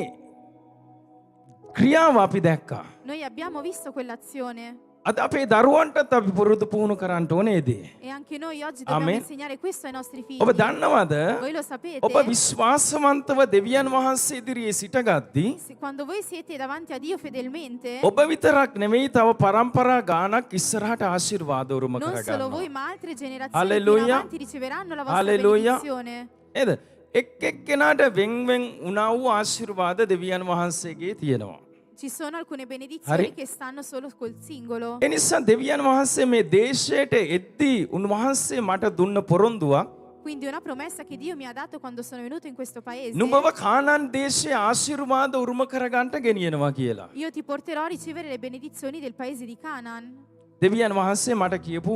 ක්‍රියාව අපි දැක්කා. Noi abbiamo visto quell'azione අද අපේ දරුවන්ටත් අපි පුරුදු පුහුණු කරන්න ඕනේ දේ. e anche noi oggi dobbiamo Amen. insegnare questo ai nostri figli. ඔබ දන්නවද? Voi lo sapete? ඔබ විශ්වාසවන්තව දෙවියන් වහන්සේ ඉදිරියේ සිටගද්දී Quando voi siete davanti a Dio fedelmente, ඔබ විතරක් නෙමෙයි තව පරම්පරා ගානක් ඉස්සරහට ආශිර්වාද උරුම non solo voi කරගන්නවා. ma altre generazioni più in Alleluia. avanti riceveranno la vostra Alleluia. benedizione. නේද? එක් එක්කෙනාට වෙන් වෙන් වුණා වූ ආශිර්වාද දෙවියන් වහන්සේගේ තියෙනවා. Ci sono alcune benedizioni Hari. che stanno solo col singolo. ඒ නිසා දෙවියන් වහන්සේ මේ දේශයට එද්දී උන්වහන්සේ මට දුන්න පොරොන්දුවක් Quindi una promessa che Dio mi ha dato quando sono venuto in questo paese. නුඹව කානාන් දේශයේ ආශිර්වාද උරුම කරගන්නට ගෙනියනවා කියලා. Io ti porterò a ricevere le benedizioni del paese di Canaan. දෙවියන් වහන්සේ මට කියපු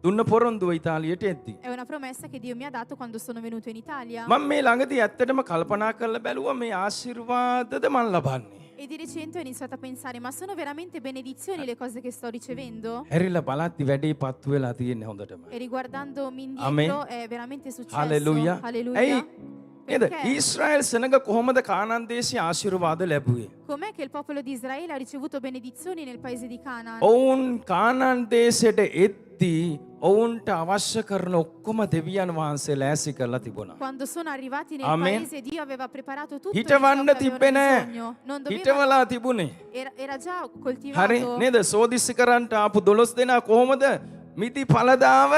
දුන්න පොරොන්දුව ඉතාලියට එද්දී. È una promessa che Dio mi ha dato quando sono venuto in Italia. මම මේ ළඟදී ඇත්තටම කල්පනා කරලා බැලුවා මේ ආශිර්වාදද මම ලබන්නේ. E di recente ho iniziato a pensare, ma sono veramente benedizioni le cose che sto ricevendo? හැරිලා බලද්දි වැඩේ පත්තු වෙලා තියෙන්නේ හොඳටම. E riguardandomi Amen. indietro è veramente successo. Hallelujah. Alleluia. ඇයි? නේද? Perché? ඊශ්‍රායල් සෙනඟ කොහොමද කානාන් දේශයේ ආශිර්වාද ලැබුවේ? Com'è che il popolo di Israele ha ricevuto benedizioni nel paese di Canaan? ඔවුන් කානාන් දේශයට එද්දී ඔවුන්ට අවශ්‍ය කරන ඔක්කොම දෙවියන් වහන්සේ ලෑස්ති කරලා තිබුණා. Quando sono arrivati nel Amen. paese Dio aveva preparato tutto හිටවන්න ciò che තිබ්බේ avevano නෑ. bisogno. Non doveva, හිටවලා තිබුණේ. era già හරි coltivato. නේද? සෝදිස්සි කරන්ට ආපු 12 දෙනා කොහොමද මිදි පළදාව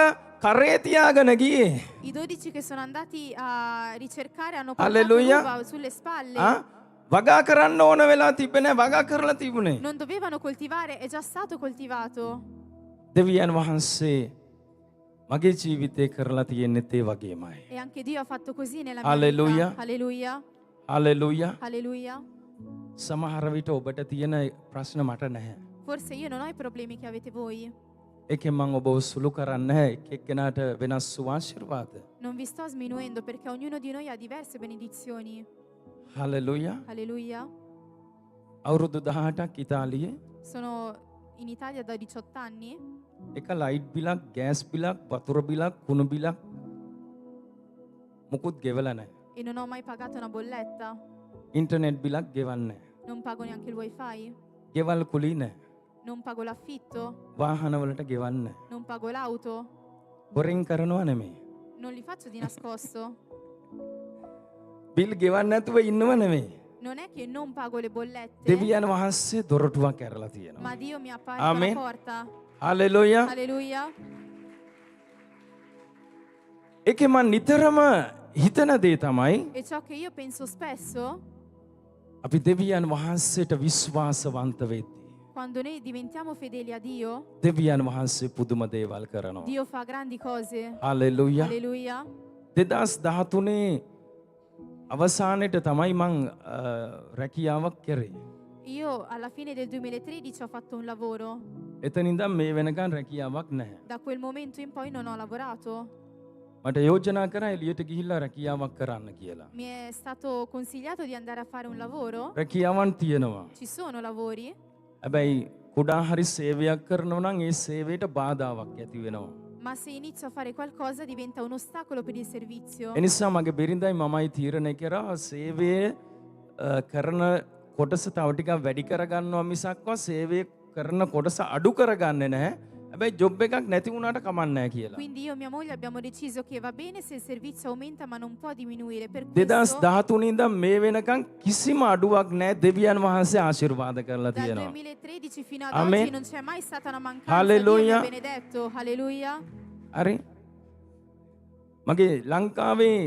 කරේ තියාගෙන ගියේ? I 12 che sono andati a ricercare hanno Alleluia. portato l'uva sulle spalle. ආ? වගා කරන්න ඕන වෙලා තිබ්බේ නෑ. වගා කරලා තිබුණේ. Non dovevano coltivare, è già stato coltivato. දෙවියන් වහන්සේ මගේ ජීවිතේ කරලා තියෙනෙත් ඒ වගේමයි. E anche Dio ha fatto così nella mia Alleluia. vita. Alleluia. Hallelujah. Alleluia. සමහර විට ඔබට තියෙන ප්‍රශ්න මට නැහැ. Forse io non ho i problemi che avete voi. ඒකෙන් මම ඔබව සුළු කරන්නේ නැහැ. එක් එක්කෙනාට වෙනස් සුවාශිර්වාද. Non vi sto sminuendo perché ognuno di noi ha diverse benedizioni. Hallelujah. Alleluia. අවුරුදු 18ක් ඉතාලියේ Sono in Italia da 18 anni. එක ලයිට් බිලක්, ගෑස් බිලක්, වතුර බිලක්, කුණු බිලක් මුකුත් ගෙවලා නැහැ. E non ho mai pagato una bolletta. Internet බිලක් ගෙවන්නේ නැහැ. Non pago neanche il wifi. ගෙවල් කුලී නැහැ. Non pago l'affitto. වාහන වලට ගෙවන්නේ නැහැ. Non pago l'auto. බොරින් කරනවා නෙමෙයි. Non li faccio di nascosto. Bill ගෙවන්න නැතුව ඉන්නව නෙමෙයි. Non è che non pago le bollette, දෙවියන් වහන්සේ දොරටුවක් ඇරලා තියෙනවා. ma Dio mi ha aperto Amen. la porta. Hallelujah. Alleluia. ඒකේ මම නිතරම හිතන දේ තමයි E ciò che io penso spesso, අපි දෙවියන් වහන්සේට විශ්වාසවන්ත වෙද්දී quando noi diventiamo fedeli a Dio, දෙවියන් වහන්සේ පුදුම දේවල් කරනවා. Dio fa grandi cose. Hallelujah. Alleluia. 2013 අවසානයේට තමයි මං රැකියාවක් කරේ. Io alla fine del 2013 ho fatto un lavoro. එතනින්දන් මේ වෙනකන් රැකියාවක් නැහැ. Da quel momento in poi non ho lavorato. මට යෝජනා කරා එළියට ගිහිල්ලා රැකියාවක් කරන්න කියලා. Mi è stato consigliato di andare a fare un lavoro. රැකියාවන් තියෙනවා. Ci sono lavori, හැබැයි කුඩා හරි සේවයක් කරනවා නම් ඒ සේවයට බාධාවක් ඇති වෙනවා. ma se inizio a fare qualcosa diventa un ostacolo per il servizio. එනිසා මගේ බිරිඳයි මමයි තීරණය කරා සේවය කරන කොටස තව ටිකක් වැඩි කරගන්නවා මිසක්වා සේවය කරන කොටස අඩු කරගන්නේ නැහැ. හැබැයි ජොබ් එකක් නැති වුණාට කමක් නැහැ කියලා. Quindi io e mia moglie abbiamo deciso che va bene se il servizio aumenta ma non può diminuire. Per questo 2013 ඉඳන් මේ වෙනකන් කිසිම අඩුවක් නැහැ. දෙවියන් වහන්සේ ආශිර්වාද කරලා dal තියෙනවා. 2013 fino ad Amen. oggi non c'è mai stata una mancanza. Alleluia. Dio mi ha benedetto. Alleluia. හරි. මගේ ලංකාවේ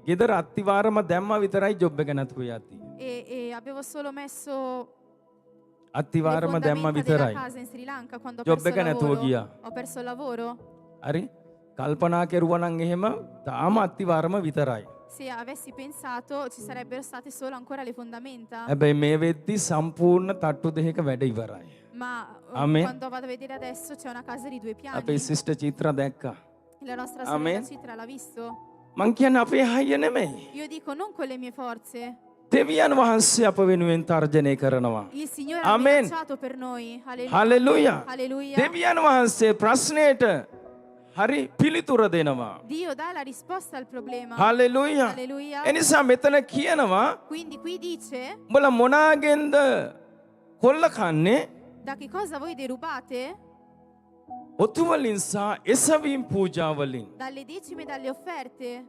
ගෙදර අත්තිවාරම දැම්ම විතරයි ජොබ් එක නැතුව යති. E avevo solo messo le අත්තිවාරම දැම්ම fondamenta della විතරයි. casa in Sri Lanka quando ho Job perso එක නැතුව lavoro. ගියා. Ho perso il lavoro. හරි. කල්පනා කෙරුවා නම් එහෙම තාම අත්තිවාරම විතරයි. Se avessi pensato ci sarebbero state solo ancora le fondamenta. හැබැයි මේ වෙද්දි සම්පූර්ණ තට්ටු දෙකක වැඩ ඉවරයි. Ma Amen. quando vado a vedere adesso c'è una casa di 2 piani. අපේ සිස්ටර් චිත්‍ර දැක්කා. La nostra Amen. sorella Citra l'ha visto. මං කියන්නේ අපේ හයිය නෙමෙයි. Io dico non con le mie forze. දෙවියන් වහන්සේ අප වෙනුවෙන් තර්ජනය කරනවා. Il Signore ha Amen. minacciato per noi. Hallelujah. Alleluia. දෙවියන් වහන්සේ ප්‍රශ්නයට හරි පිළිතුර දෙනවා. Dio dà la risposta al problema. Hallelujah. Alleluia. එනිසා මෙතන කියනවා Quindi qui dice, උඹලා මොනාගෙන්ද කොල්ල කන්නේ? da che cosa voi derubate? ඔතු වලින් සහ එසවීම් පූජා වලින්. Dalle decime e dalle offerte.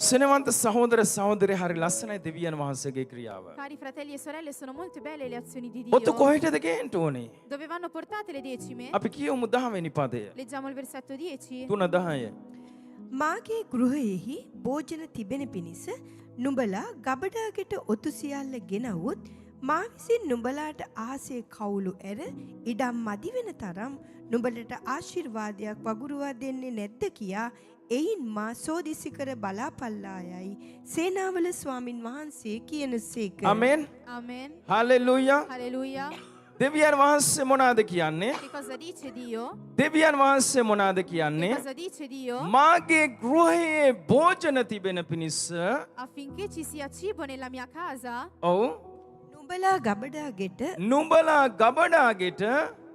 සෙනවන්ත සහෝදර සහෝදරි හරි ලස්සනයි දෙවියන් වහන්සේගේ ක්‍රියාව. Cari fratelli e sorelle, sono molto belle le azioni di ඔතු Dio. කොහෙටද ගේන්න ඕනේ? Dove vanno portate le decime? අපි කියමු 10 වෙනි පදය. Leggiamo il versetto 10. 3:10. මාගේ ගෘහයෙහි භෝජන තිබෙන පිණිස නුඹලා ගබඩාගෙට ඔතු සියල්ල ගෙනවුත් මා විසින් නුඹලාට ආසේ කවුළු ඇර ඉඩම් මදි වෙන තරම් නුඹලට ආශිර්වාදයක් වගුරුවා දෙන්නේ නැද්ද කියා එයින් මා සෝදිසි කර බලාපල්ලායයි සේනාවල ස්වාමින් වහන්සේ කියනසේක. ආමෙන්. Amen. හalleluya. Alleluia. දෙවියන් වහන්සේ මොනවාද කියන්නේ? Che cosa dice Dio? දෙවියන් වහන්සේ මොනවාද Che කියන්නේ? cosa dice Dio? මාගේ ගෘහයේ භෝජන තිබෙන පිණිස Affinché ci sia cibo nella mia casa, ඔව් නුඹලා ගබඩාගෙට නුඹලා ගබඩාගෙට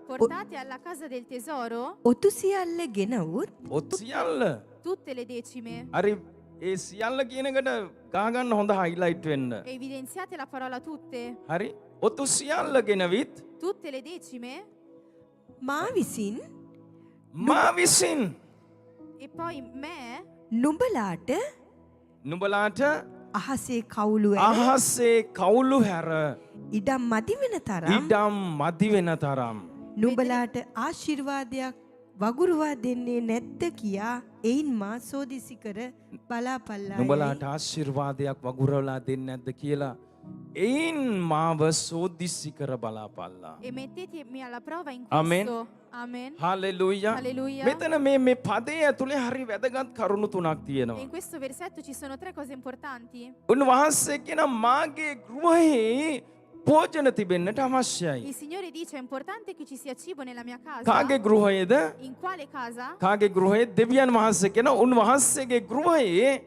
portate alla casa del tesoro ඔතු සියල්ල ගෙනවුත් ඔත් සියල්ල tutte le decime. හරි ඒ සියල්ල කියන එකට ගහගන්න හොඳ හයිලයිට් වෙන්න. E evidenziate la parola tutte. හරි ඔතු සියල්ල ගෙනවිත් Tutte le decime. මා විසින් මා විසින් E poi me නුඹලාට නුඹලාට අහසේ කවුළු ඇර අහසේ කවුළු හැර ඉඩම් මදි වෙන තරම් ඉඩම් මදි වෙන තරම් නුඹලාට ආශිර්වාදයක් වගුරුවා දෙන්නේ නැද්ද කියා එයින් මා සෝදිසි කර බලාපල්ලා. නුඹලාට ආශිර්වාදයක් වගුරවලා දෙන්නේ නැද්ද කියලා එයින් මාව සෝදිස්සි කර බලාපල්ලා. e mettetemi alla prova in Amen. questo. Amen. Hallelujah. Hallelujah. මෙතන මේ පදේ ඇතුලේ හරි වැදගත් කරුණු තුනක් E තියෙනවා. in questo versetto ci sono tre cose importanti. උන්වහන්සේ කියන මාගේ ගෘහයේ භෝජන තිබෙන්නට අවශ්‍යයි. Il Signore dice è importante che ci sia cibo nella mia casa. කාගේ ගෘහයේද? In quale casa? කාගේ ගෘහයේ? දෙවියන් වහන්සේ කියන උන්වහන්සේගේ ගෘහයේ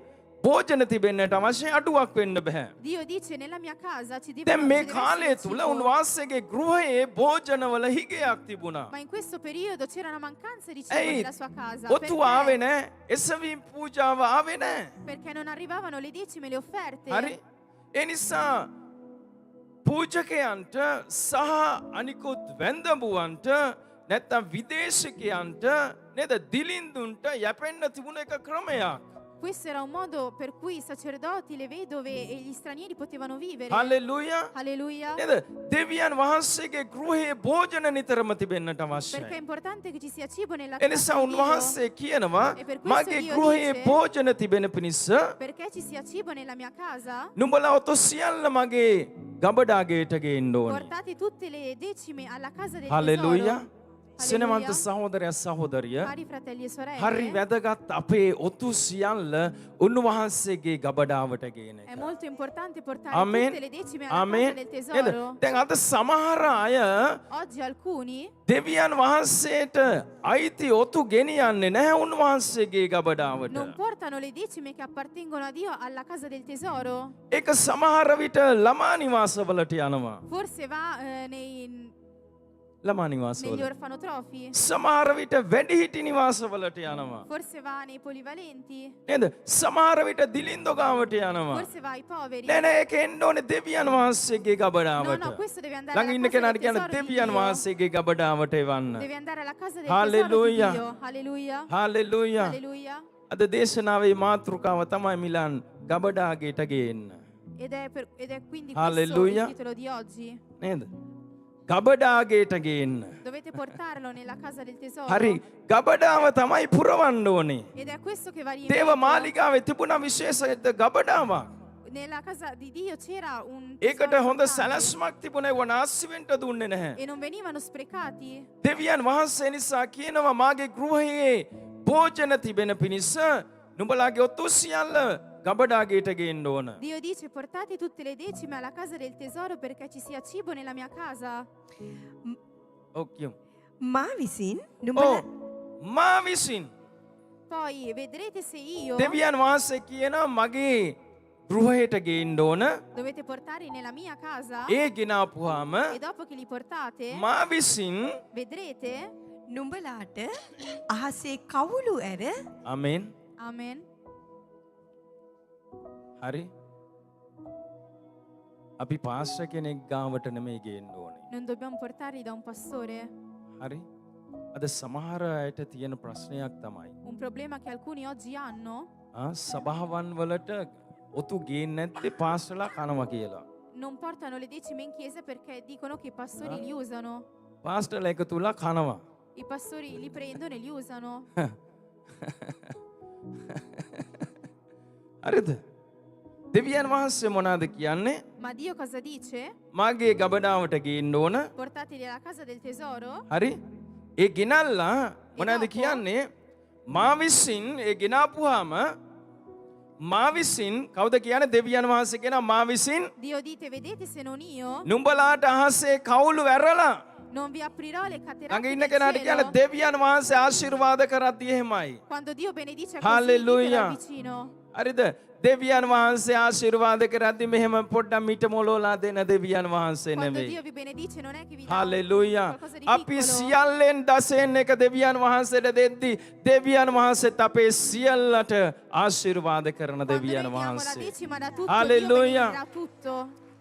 භෝජන තිබෙන්නට අවශ්‍ය අඩුවක් වෙන්න බෑ. Dio dice nella mia casa ci deve දැන් මේ ci deve කාලය essere තුල cibo. උන්වහන්සේගේ ගෘහයේ භෝජනවල හිගයක් තිබුණා. Ma in questo periodo c'era una mancanza di cibo ඇයි? nella sua casa. ඔත්තු ආවේ නැහැ. එසවීම් පූජාව ආවේ නැහැ. Perché non arrivavano le decime, le offerte. හරි? ඒ නිසා පූජකයන්ට සහ අනිකුත් වැන්දඹුවන්ට නැත්තම් විදේශිකයන්ට නේද දිලින්දුන්ට යැපෙන්න තිබුණ එක ක්‍රමයක්. Questo era un modo per cui i sacerdoti, le vedove e gli stranieri potevano vivere. Hallelujah. Alleluia. නේද? දෙවියන් වහන්සේගේ ගෘහයේ භෝජන නිතරම තිබෙන්නට Perché è අවශ්‍යයි. importante che ci sia cibo nella ඒ casa නිසා di Dio. උන්වහන්සේ කියනවා E per questo මගේ Dio ගෘහයේ dice- භෝජන තිබෙන පිණිස Perché ci sia cibo nella mia casa, නුඹලා ඔත සියල්ල මගේ ගබඩාගේට ගේන්න ඕනේ. portate tutte le decime alla casa del hallelujah. tesoro. සෙනවන්ත Alleluia. සහෝදරයා සහෝදරිය Cari fratelli e හරි sorelle, වැදගත් අපේ ඔතු සියල්ල උන්වහන්සේගේ ගබඩාවට ගේන è එක. molto importante portare ආමෙන්. tutte le decime alla ආමෙන්. casa del නේද? tesoro. දැන් අද සමහර අය Oggi alcuni දෙවියන් වහන්සේට අයිති ඔතු ගෙනියන්නේ නැහැ උන්වහන්සේගේ ගබඩාවට. non portano le decime che appartengono a Dio alla casa del tesoro. ඒක සමහර විට ළමා නිවාසවලට යනවා. Forse va ළමා negli නිවාසවල. orfanotrofi, සමහර විට වැඩිහිටි නිවාසවලට යනවා. forse va nei polivalenti, නේද? සමහර විට දිලින්දෝ ගාවට යනවා. forse va ai poveri. නෑ නෑ ඒක එන්න ඕනේ දෙවියන් වහන්සේගේ No, ගබඩාවට. no, questo deve andare ළඟ alla ඉන්න casa කෙනාට del කියන්න tesoro di දෙවියන් Dio. වහන්සේගේ ගබඩාවට එවන්න. Deve andare alla casa del Hallelujah. tesoro di Dio. Alleluia. Hallelujah. Alleluia. අද දේශනාවේ මාතෘකාව තමයි මිලන් ගබඩාගේට ගේන්න. Ed è quindi Hallelujah. questo il titolo di oggi. නේද? ගබඩාගේට ගේන්න. Dovete portarlo nella casa del tesoro. හරි ගබඩාව තමයි පුරවන්න ඕනේ. Ed è questo che va දේව riempito. මාලිගාවේ තිබුණා විශේෂ ගබඩාවක්. Nella casa di Dio c'era un ඒකට tesoro හොඳ importante සැලැස්මක් තිබුණේ වනාස්සි වෙන්න දුන්නේ නැහැ. e non venivano sprecati. දෙවියන් වහන්සේ නිසා කියනවා මාගේ ගෘහයේ භෝජන තිබෙන පිණිස නුඹලාගේ ඔත්තු සියල්ල ගබඩාගේට ගේන්න ඕන. Dio dice portate tutte le decime alla casa del tesoro perché ci sia cibo nella mia casa. ඔක්කියු. මා විසින් ඕ නුඹලා මා විසින් Poi vedrete se io දෙවියන් වහන්සේ කියනවා මගේ ගෘහයට ගේන්න ඕන. dovete portare nella mia casa ඒ ගෙනාපුවාම e dopo che li portate මා විසින් vedrete. නුඹලාට අහසේ කවුළු ඇර අමෙන්. Amen. හරි. අපි පාස්ටර් කෙනෙක් ගාවට නෙමෙයි ගේන්න ඕනේ. Non dobbiamo portarli da un pastore. හරි. අද සමහර අයට තියෙන ප්‍රශ්නයක් තමයි Un problema che alcuni oggi hanno, සභාවන් වලට ඔතු ගේන්නේ නැත්තේ පාස්ටර්ලා කනවා කියලා. non portano le decime in chiesa perché dicono che i pastori li usano. පාස්ටර්ලා එකතුලා කනවා. I pastori li prendono e li usano. හරිද? දෙවියන් වහන්සේ මොනවද කියන්නේ? Ma Dio cosa dice? මාගේ ගබඩාවට ගේන්න ඕන. Portateli alla casa del tesoro. හරි? ඒ ගෙනල්ලා මොනවද එනකොට කියන්නේ? මා විසින් ඒ ගෙනාපුවාම මා විසින් කවුද කියන්නේ? දෙවියන් වහන්සේ කියනවා මා විසින් Dio dite, vedete se non io නුඹලාට අහසේ කවුළු වැරලා non vi aprirò le ළඟ cateratte ඉන්න del කෙනාට කියන්න cielo. දෙවියන් වහන්සේ ආශිර්වාද කරද්දී එහෙමයි. Quando Dio benedice così, Hallelujah. ditelo al vicino. හරිද? දෙවියන් වහන්සේ ආශිර්වාද කරද්දී මෙහෙම පොඩ්ඩක් මිට මොලෝලා දෙන දෙවියන් වහන්සේ Quando නෙමෙයි. Dio vi benedice non è che vi dà හalleluයා. qualcosa di අපි piccolo. සියල්ලෙන් දසෙන් එක දෙවියන් වහන්සේට දෙද්දී දෙවියන් වහන්සේත් අපේ සියල්ලට ආශිර්වාද කරන Quando noi දෙවියන් diamo la වහන්සේ. decima da tutto, Hallelujah. Dio benedirà tutto.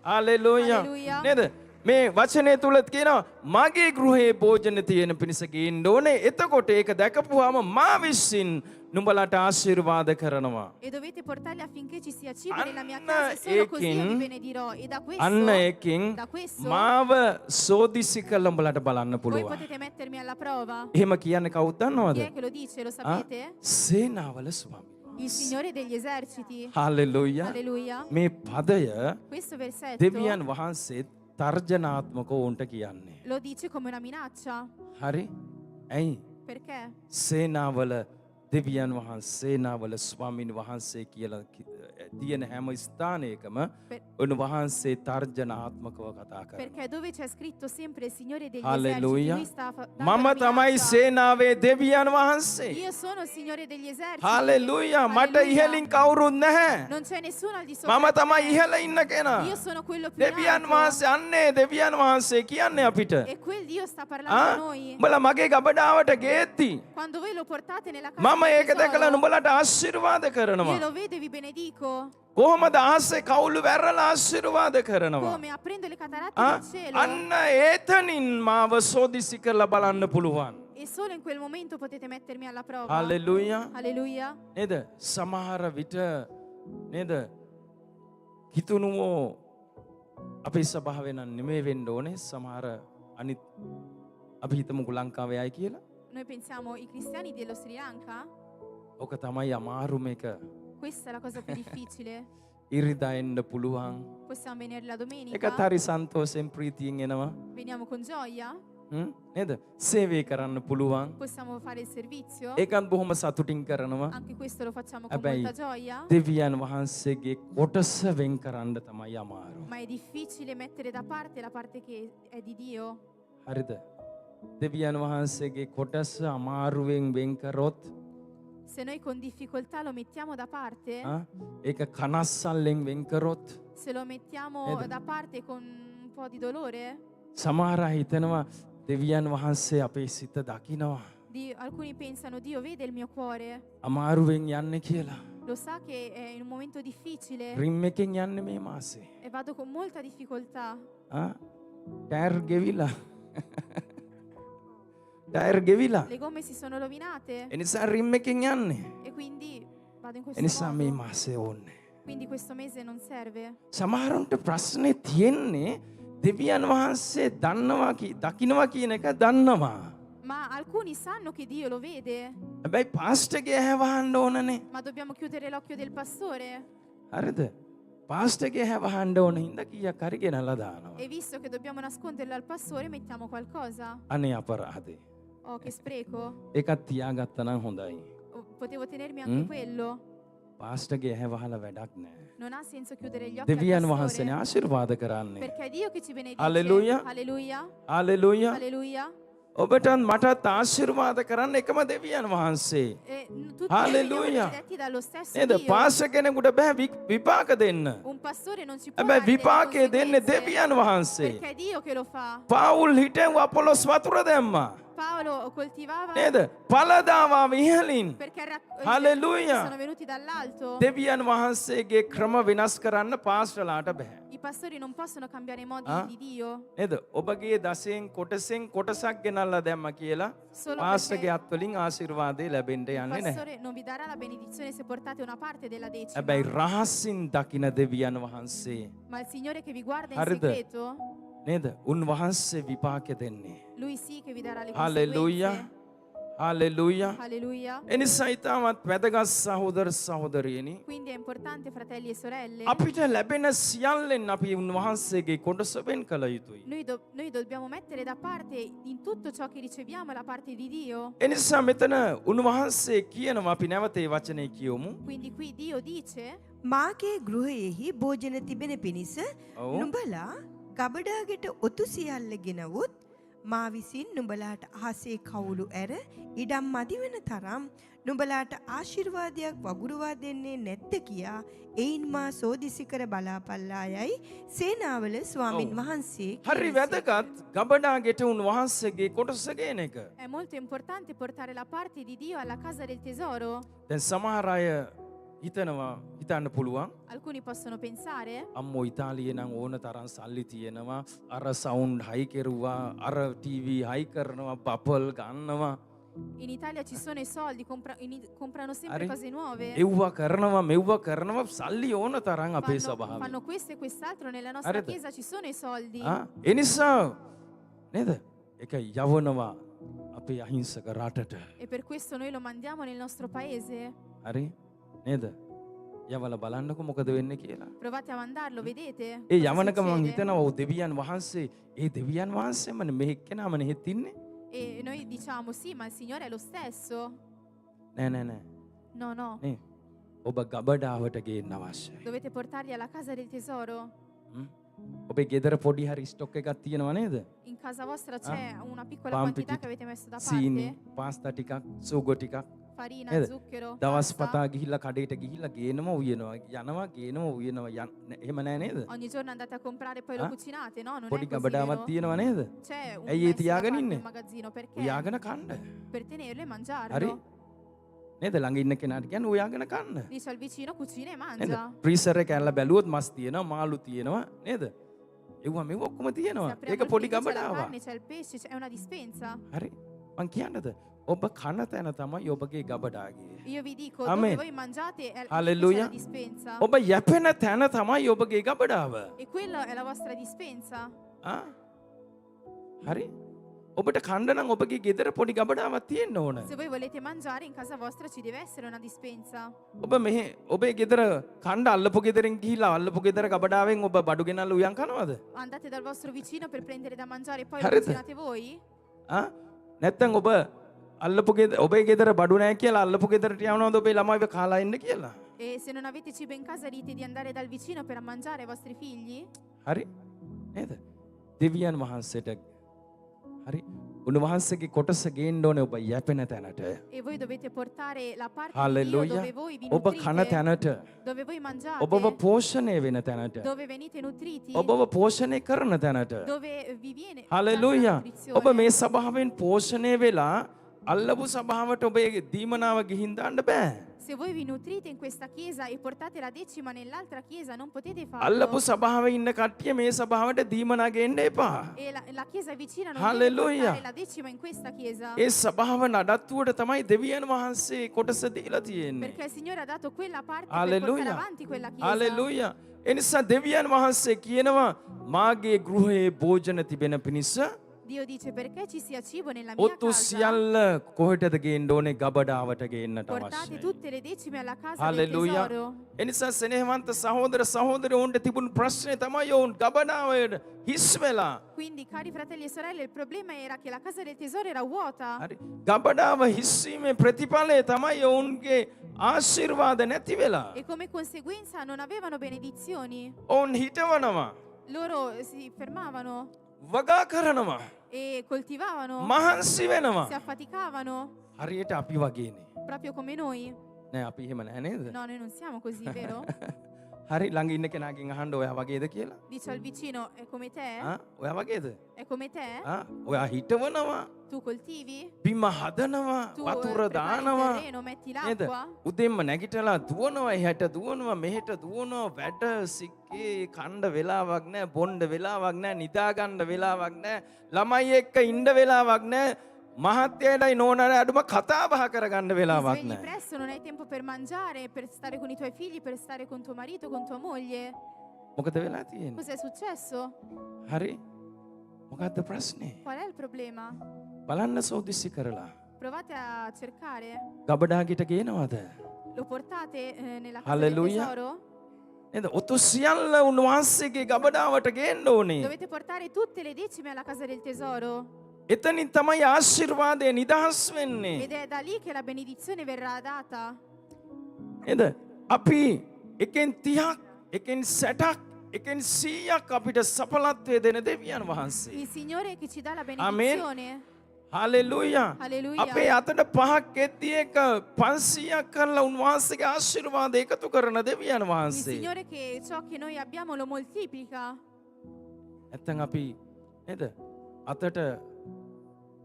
හalleluයා. Hallelujah. නේද? මේ වචනේ තුල කියනවා මගේ ගෘහේ භෝජන තියෙන පිණිස ගේන්න ඕනේ. එතකොට ඒක දැකපුවාම මා විශ්ින් නුඹලාට ආශිර්වාද කරනවා. E dovete portarli affinché ci sia cibo nella mia Anna casa, e solo così io ekin- vi benedirò. E da අන්න questo, ඒකින් da questo මාව සෝදිසි කළ උඹලාට බලන්න voi පුළුවන්. potete mettermi alla prova. එහෙම කියන්නේ කවුද දන්නවද? Chi è che lo dice? Lo sapete? සේනාවල ස්වාමී. Il Signore degli eserciti. Hallelujah. Alleluia. මේ පදය Questo versetto දෙවියන් වහන්සේ තර්ජනාත්මකව උන්ට කියන්නේ. lo dice come una minaccia. හරි? ඇයි? Perché? සේනාවල දෙවියන් සේනාවල ස්වාමීන් වහන්සේ කියලා තියෙන හැම ස්ථානයකම Per- උන්වහන්සේ තර්ජනාත්මකව කතා කරනවා. Perché dove c'è scritto sempre il Signore degli Alleluia. eserciti, lui sta dando මම la තමයි minaccia. සේනාවේ දෙවියන් වහන්සේ. Io sono il Signore degli eserciti. Hallelujah. මට Alleluia. ඉහලින් කවුරුත් නැහැ. Non c'è nessuno al di sopra. මම di තමයි me. ඉහළ ඉන්න කෙනා. Io sono quello più in දෙවියන් alto. වහන්සේ අන්නේ දෙවියන් වහන්සේ කියන්නේ අපිට. E quel Dio sta parlando a noi. උඹලා මගේ ගබඩාවට ගේද්දි Quando voi lo portate nella casa මම del ඒක දැකලා tesoro, නුඹලට ආශිර්වාද කරනවා. io lo vedo e vi benedico. කොහොමද ආසේ කවුළු වැරලා ආශිර්වාද කරනවා. Come aprendo le cataratte ආ? del cielo. අන්න ඒතනින් මාව සෝදිසි කරලා බලන්න පුළුවන්. E solo in quel momento potete mettermi alla prova. Hallelujah. Alleluia. නේද? සමහර විට නේද? හිතුණුවෝ අපේ ස්වභාවය නම් නෙමෙයි වෙන්න ඕනේ. සමහර අනිත් අපි හිතමුකෝ ලංකාවේ අය කියලා. Noi pensiamo i cristiani dello Sri Lanka. ඔක තමයි අමාරුම එක. Questa è la cosa più difficile. ඉරිදා එන්න පුළුවන්. Possiamo venire la ඒකත් domenica. හරි සන්තෝෂෙන් ප්‍රීතියෙන් එනවා. Veniamo con gioia. නේද? සේවය කරන්න පුළුවන්. Possiamo fare il servizio. ඒකත් බොහොම සතුටින් කරනවා. Anche questo lo facciamo con Vabbè. molta gioia. දෙවියන් වහන්සේගේ කොටස වෙන් කරන්න තමයි අමාරු. Ma è difficile mettere da parte la parte che è di Dio. හරිද? දෙවියන් වහන්සේගේ කොටස අමාරුවෙන් වෙන් කරොත් Se noi con difficoltà lo mettiamo da parte, ඒක කනස්සල්ලෙන් වෙන් කරොත් se lo mettiamo Vedi? da parte con un po' di dolore, සමහර අය හිතනවා දෙවියන් වහන්සේ අපේ සිත දකිනවා. alcuni pensano Dio vede il mio cuore, අමාරුවෙන් යන්නේ කියලා. lo sa che è in un momento difficile rim එකෙන් යන්නේ මේ මාසේ. e vado con molta difficoltà. Tyre ගෙවිලා. ටයර් ගෙවිලා. Le gomme si sono rovinate එනිසා රිම් එකෙන් යන්නේ. e quindi vado in questo එනිසා මේ modo. මාසේ ඕනේ. Quindi questo mese non serve. සමහරුන්ට ප්‍රශ්නේ තියෙන්නේ දෙවියන් වහන්සේ දකින්නවා කියන එක දන්නවා. Ma alcuni sanno che Dio lo vede, හැබැයි පාස්ටර්ගේ ඇහැ වහන්න ඕනනේ. ma dobbiamo chiudere l'occhio del pastore. හරිද? පාස්ටර්ගේ ඇහැ වහන්න ඕන හින්දා කීයක් හරි ගෙනල්ලා දානවා. E visto che dobbiamo nasconderlo al pastore, mettiamo qualcosa. අනේ අපරාධේ. Oh, che spreco. ඒකත් තියාගත්තා නම් හොඳයි. Oh, potevo tenermi anche quello. පාස්ටර්ගේ ඇහැ වහලා වැඩක් නැහැ. Non ha senso chiudere gli occhi al දෙවියන් වහන්සේනේ pastore. ආශිර්වාද කරන්නේ. Perché è Dio che ci benedice. Alleluia. Alleluia. Hallelujah. Alleluia. ඔබටත් මටත් ආශිර්වාද කරන්න එකම දෙවියන් වහන්සේ. E tutti Alleluia. siamo benedetti dallo stesso නේද? Dio. පාස්ටර් කෙනෙකුට බෑ විපාක දෙන්න. Un pastore non ci può හැබැයි dare විපාකේ දෙන්නේ conseguenze, දෙවියන් වහන්සේ. perché è Dio che lo fa. Paul හිටෙන් අපොලොස් වතුර දැම්මා. Paolo coltivava නේද? පළදාවා ඉහලින්. perché Alleluia. sono venuti dall'alto. දෙවියන් වහන්සේගේ ක්‍රම වෙනස් කරන්න පාස්ටර්ලාට බෑ. I pastori non possono cambiare i modi di Dio. නේද? ඔබගේ දසයෙන් කොටසෙන් කොටසක් ගෙනල්ලා දැම්ම කියලා Solo පාස්ටර්ගේ perché අත්වලින් ආශිර්වාදේ ලැබෙන්න il යන්නේ නැහැ. pastore non vi darà la benedizione se portate una parte della decima. හැබැයි රහසින් දකින දෙවියන් වහන්සේ Ma il Signore che vi guarda in Harida. segreto, නේද? උන්වහන්සේ විපාක දෙන්නේ. Lui sì che vi darà le hallelujah. conseguenze. Hallelujah. Alleluia. එනිසා ඊටමත් වැදගත් සහෝදර සහෝදරියනි Quindi è importante, fratelli e sorelle, අපිට ලැබෙන සියල්ලෙන් අපි උන්වහන්සේගේ කොටස වෙන් කළ යුතුයි. noi dobbiamo mettere da parte in tutto ciò che riceviamo la parte di Dio. එනිසා මෙතන උන්වහන්සේ කියනවා අපි නැවත ඒ වචනේ කියමු. Quindi qui Dio dice, මාගේ ගෘහයෙහි භෝජන තිබෙන පිණිස ඔව්. නුඹලා ගබඩාගෙට ඔතු සියල්ල ගෙනවොත් මා විසින් නුඹලාට අහසේ කවුළු ඇර ඉඩම් මදි වෙන තරම් නුඹලාට ආශිර්වාදයක් වගුරුවා දෙන්නේ නැද්ද කියා එයින් මා සෝදිසි කර බලාපල්ලා යයි සේනාවල ස්වාමින් වහන්සේ හරි කියසේක. වැදගත් ගබඩාගෙට උන්වහන්සේගේ කොටස ගේන එක. è molto importante portare la parte di Dio alla casa del tesoro. දැන් සමහර අය හිතන්න පුළුවන් Alcuni possono pensare, අම්මෝ ඉතාලියේ නම් ඕන තරම් සල්ලි තියෙනවා අර සවුන්ඩ් හයි කෙරුවා අර ටීවී හයි කරනවා බබල් ගන්නවා in Italia ci sono i soldi, comprano sempre Ari. cose nuove. එව්වා කරනවා මෙව්වා කරනවා සල්ලි ඕන තරම් අපේ ස්වභාවය. Fanno questo e quest'altro, nella nostra Arrete. chiesa ci sono i soldi. ඒ නිසා නේද? ඒක යවනවා අපේ අහිංසක රටට. E per questo noi lo mandiamo nel nostro paese. හරි? නේද? යවලා බලන්නකො මොකද වෙන්නේ කියලා. Provate a mandarlo, vedete? A cosa යවනක මං succede? හිතනවා ඔව් දෙවියන් වහන්සේ ඒ දෙවියන් වහන්සේමනේ මෙහෙ එක්කෙනාමනේ හෙත් ඉන්නේ. E noi diciamo sì, ma il Signore è lo stesso. නෑ නෑ නෑ. No, no. නේ. ඔබ ගබඩාවට ගේන්න අවශ්‍යයි. Dovete portarli alla casa del tesoro. හ්ම්. ඔබේ ගෙදර පොඩි හරි ස්ටොක් එකක් තියෙනවා නේද? In casa vostra c'è una piccola Pampi quantità di che avete messo da සීනි, parte. පාස්තා ටිකක්, සූගෝ ටිකක්. Farina, නේද? zucchero, දවස් pasta. පතා ගිහිල්ලා කඩේට ගිහිල්ලා ගේනවා උයනවා. යනවා ගේනවා උයනවා. එහෙම නෑ නේද? Ogni giorno andate a comprare e poi lo Ah? cucinate, no? Non පොඩි è così, ගබඩාවක් vero? තියෙනවා නේද? C'è un ඇයි ඒ messo da තියාගෙන parte, ඉන්නේ? un magazzino, perché? උයාගෙන කන්න. Per tenerlo e හරි? mangiarlo. නේද? ළඟ ඉන්න කෙනාට කියන්නේ උයාගෙන කන්න. Dice al vicino cucina e නේද? mangia. ෆ්‍රීසර් එක ඇල්ල බැලුවොත් මස් තියෙනවා, මාළු තියෙනවා නේද? ඒවා මේව ඔක්කොම Se තියෙනවා. apriamo ඒක il පොඩි frigo c'è la ගබඩාවක්. carne, c'è il pesce, c'è una dispensa. හරි? මං කියන්නද? ඔබ කන තැන තමයි ඔබගේ ගබඩාගේ. Io vi dico, Amen. dove voi mangiate è Alleluia. la dispensa. ඔබ යැපෙන තැන තමයි ඔබගේ ගබඩාව. E quella è la vostra dispensa. ආ? හරි? ඔබට කණ්ඩ නම් ඔබගේ ගෙදර පොඩි ගබඩාවක් තියෙන්න ඕන. Se voi volete mangiare in casa vostra ci deve essere una dispensa. ඔබ මෙහෙ ඔබේ ගෙදර කණ්ඩ අල්ලපු ගෙදරින් ගිහිලා අල්ලපු ගෙදර ගබඩාවෙන් ඔබ බඩු ගෙනල්ලා උයන් කනවද? Andate dal vostro vicino per prendere da mangiare e poi lo Harrete. cucinate voi? ආ? නැත්තම් ඔබ අල්ලපු ගෙදර ඔබේ ගෙදර බඩු නැහැ කියලා අල්ලපු ගෙදරට යවනවද ඔබේ ළමයිව කාලා ඉන්න කියලා? E se non avete cibo in casa dite di andare dal vicino per mangiare ai vostri figli? හරි? නේද? දෙවියන් වහන්සේට හරි? උන්වහන්සේගේ කොටස ගේන්න ඕනේ ඔබ යැපෙන තැනට. E voi dovete portare la parte di Dio හalleluයා. dove voi vi ඔබ කන nutrite, තැනට. dove voi mangiate, ඔබව පෝෂණය වෙන තැනට. dove venite nutriti, ඔබව පෝෂණය කරන තැනට. dove vi viene data la හalleluයා. ඔබ nutrizione. මේ සභාවෙන් පෝෂණය වෙලා අල්ලපු සභාවට ඔබේ දීමනාව ගිහින් දාන්න බෑ. Se voi vi nutrite in questa chiesa e portate la decima nell'altra chiesa, non potete අල්ලපු farlo. සභාවේ ඉන්න කට්ටිය මේ සභාවට දීමනා ගේන්න එපා. E la chiesa vicina non Alleluia. deve portare la decima in questa chiesa. ඒ සභාව නඩත්තුවට තමයි දෙවියන් වහන්සේ කොටස දීලා තියෙන්නේ. Perché il Signore ha dato quella parte per Alleluia. portare avanti quella chiesa. හalleluයා. ඒ නිසා දෙවියන් වහන්සේ කියනවා මාගේ ගෘහයේ භෝජන තිබෙන පිණිස Dio dice perché ci sia cibo nella mia ඔත්තු casa. සියල්ල කොහෙටද ගේන්න ඕනේ? ගබඩාවට ගේන්නට Portate අවශ්‍යයි. tutte le decime alla casa del හalleluයා. tesoro. ඒ නිසා සෙනෙහවන්ත සහෝදර සහෝදරයෝන්ට තිබුණු ප්‍රශ්නේ තමයි ඔවුන් ගබඩාවට හිස් වෙලා. Quindi, cari fratelli e sorelle, il problema era che la casa del tesoro era vuota. හරි. ගබඩාව හිස්සීමේ ප්‍රතිඵලය තමයි ඔවුන්ගේ ආශිර්වාද නැති වෙලා. E come conseguenza non avevano benedizioni. ඔවුන් හිටවනවා. Loro si fermavano වගා කරනවා. e coltivavano, මහන්සි වෙනවා. si affaticavano, හරියට අපි වගේනේ. proprio come noi. නෑ අපි එහෙම නැහැ නේද? No, noi non siamo così, vero? හරි ළඟ ඉන්න කෙනාගෙන් අහන්න ඔයා වගේද කියලා. Dice al vicino, è come te? ආ ඔයා වගේද? È come te? ආ ඔයා හිටවනවා. Tu coltivi? බිම හදනවා. Tu වතුර prepari il දානවා. terreno, metti නේද? l'acqua? උදෙන්ම නැගිටලා දුවනවා එහාට දුවනවා මෙහෙට දුවනවා වැඩ සික්කේ කණ්ඩ වෙලාවක් නැහැ බොණ්ඩ වෙලාවක් නැහැ නිදා ගන්න වෙලාවක් නැහැ ළමයි එක්ක ඉන්න වෙලාවක් නැහැ මහත්යටයි නෝනාට අඩුම කතා බහ කරගන්න Ti වෙලාවක් svegli නැහැ presto, non hai tempo per mangiare, per stare con i tuoi figli, per stare con tuo marito, con tua moglie. මොකද වෙලා තියෙන්නේ Cos'è successo? හරි මොකද්ද ප්‍රශ්නේ Qual è il problema? බලන්න සෝදිසි කරලා Provate a cercare. ගබඩාගෙට ගේනවද Lo portate nella casa del Alleluia. tesoro? නේද ඔතු සියල්ල උන්වහන්සේගේ ගබඩාවට ගේන්න ඕනේ Dovete portare tutte le decime alla casa del tesoro. එතනින් තමයි ආශිර්වාදය නිදහස් වෙන්නේ Ed è da lì che la benedizione verrà data. නේද අපි එකෙන් 30ක් එකෙන් 60ක් එකෙන් 100ක් අපිට සඵලත්වය දෙන දෙවියන් වහන්සේ Il Signore che ci dà la benedizione. Hallelujah Alleluia. අපේ අතට පහක් එද්දී එක 500ක් කරලා උන්වහන්සේගේ ආශිර්වාද එකතු කරන දෙවියන් Il වහන්සේ Signore che ciò che noi abbiamo lo moltiplica. නැත්තම් අපි නේද අතට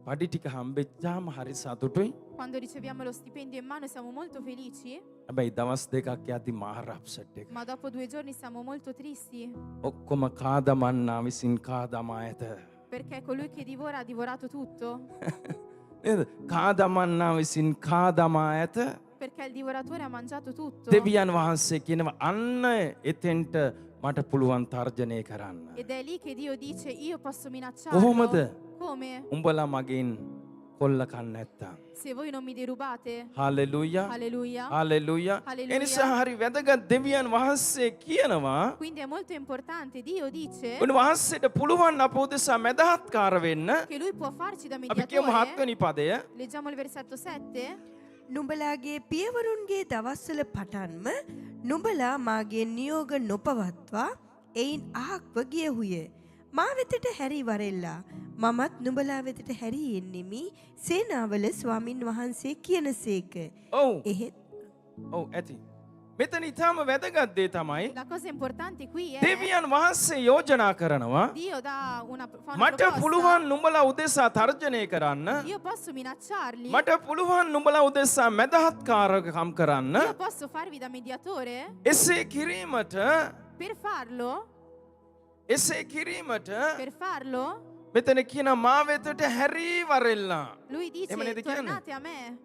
පඩි ටික හම්බෙච්චාම හරි සතුටුයි Quando riceviamo lo stipendio in mano siamo molto felici, හැබැයි දවස් දෙකක් යද්දි මාර අප්සෙට් එක ma dopo 2 giorni siamo molto tristi. ඔක්කොම කාදමන්නා විසින් කාදමා ඇත Perché colui che divora ha divorato tutto. නේද කාදමන්නා විසින් කාදමා ඇත Perché il divoratore ha mangiato tutto. දෙවියන් වහන්සේ කියනවා අන්න එතෙන්ට මට පුළුවන් තර්ජනය කරන්න. Ed è lì che Dio dice io posso Come te? minacciarlo. Come? උඹලා මගෙන් කොල්ල කන්න නැත්තම්. Se voi non mi derubate, hallelujah. alleluia. Hallelujah. Hallelujah. එනිසා හරි වැදගත් දෙවියන් වහන්සේ කියනවා Quindi è molto importante, Dio dice උන්වහන්සේට පුළුවන් අප උදෙසා මැදහත්කාර වෙන්න. che Lui può farci da අපි කියමු mediatore. 7 වෙනි පදය. Leggiamo il versetto 7. නුඹලාගේ පියවරුන්ගේ දවස්වල පටන්ම නුඹලා මාගේ නියෝග නොපවත්වා එයින් අහක්ව ගියහුය. මා වෙතට හැරි වරෙල්ලා මමත් නුඹලා වෙතට හැරි එන්නෙමි සේනාවල ස්වාමින් වහන්සේ කියනසේක. ඔව්. එහෙත් ඔව් ඇති. මෙතන ඊටම වැදගත් දේ තමයි La cosa importante qui è දෙවියන් වහන්සේ යෝජනා කරනවා Dio dà fa una මට proposta. පුළුවන් නුඹලා උදෙසා තර්ජනය කරන්න. Io posso minacciarli. මට පුළුවන් නුඹලා උදෙසා මැදහත්කාරකම් කරන්න. Io posso farvi da mediatore. එසේ කිරීමට එසේ කිරීමට Per farlo, මෙතන කියන මා වෙතට හැරී වරෙල්ලා. lui dice Emane di chiaro? tornate a me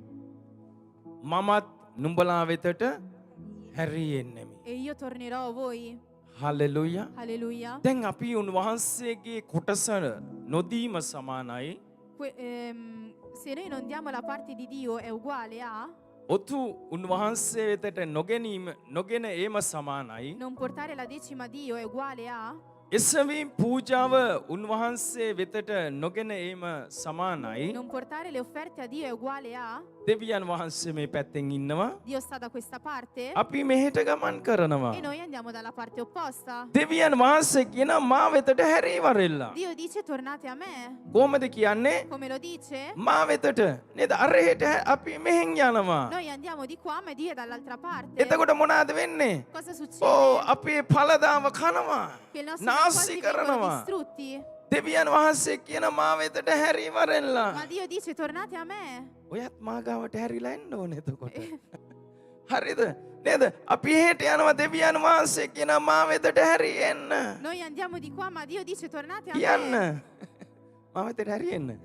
මමත් නුඹලා වෙතට හැරී එන්නෙමි. e io tornerò a voi. හල්ලෙලූයා. Alleluia. දැන් අපි උන්වහන්සේගේ කොටස නොදීම සමානයි. Se noi non diamo la parte di Dio è uguale a ඔතු උන්වහන්සේ වෙතට නොගෙන ඒම සමානයි. non portare la decima a Dio è uguale a එසවීම් පූජාව උන්වහන්සේ වෙතට නොගෙන ඒම සමානයි. non portare le offerte a Dio è uguale a දෙවියන් වහන්සේ මේ පැත්තෙන් ඉන්නවා. Dio sta da questa parte අපි මෙහෙට ගමන් කරනවා. e noi andiamo dalla parte opposta. දෙවියන් වහන්සේ කියන මා වෙතට හැරී වරෙල්ලා. Dio dice tornate a me. කොහොමද කියන්නේ? Come lo dice? මා වෙතට නේද? අරහෙට අපි මෙහෙන් යනවා. Noi andiamo di qua ma Dio è dall'altra parte. එතකොට මොනවද වෙන්නේ? Cosa succede? ඕ අපේ ඵලදාව කනවා. Che i nostri නාස්ති raccolti vengono කරනවා. distrutti. දෙවියන් වහන්සේ කියන මා වෙතට හැරී වරෙල්ලා. Ma Dio dice tornate a me. ඔයත් මා ගාවට හැරිලා එන්න ඕනේ එතකොට. හරිද? නේද? අපි එහෙට යනවා දෙවියන් වහන්සේ කියන මා වෙතට හැරී එන්න. Noi andiamo di qua ma Dio dice tornate a කියන්න. me. මා වෙතට හැරී එන්න.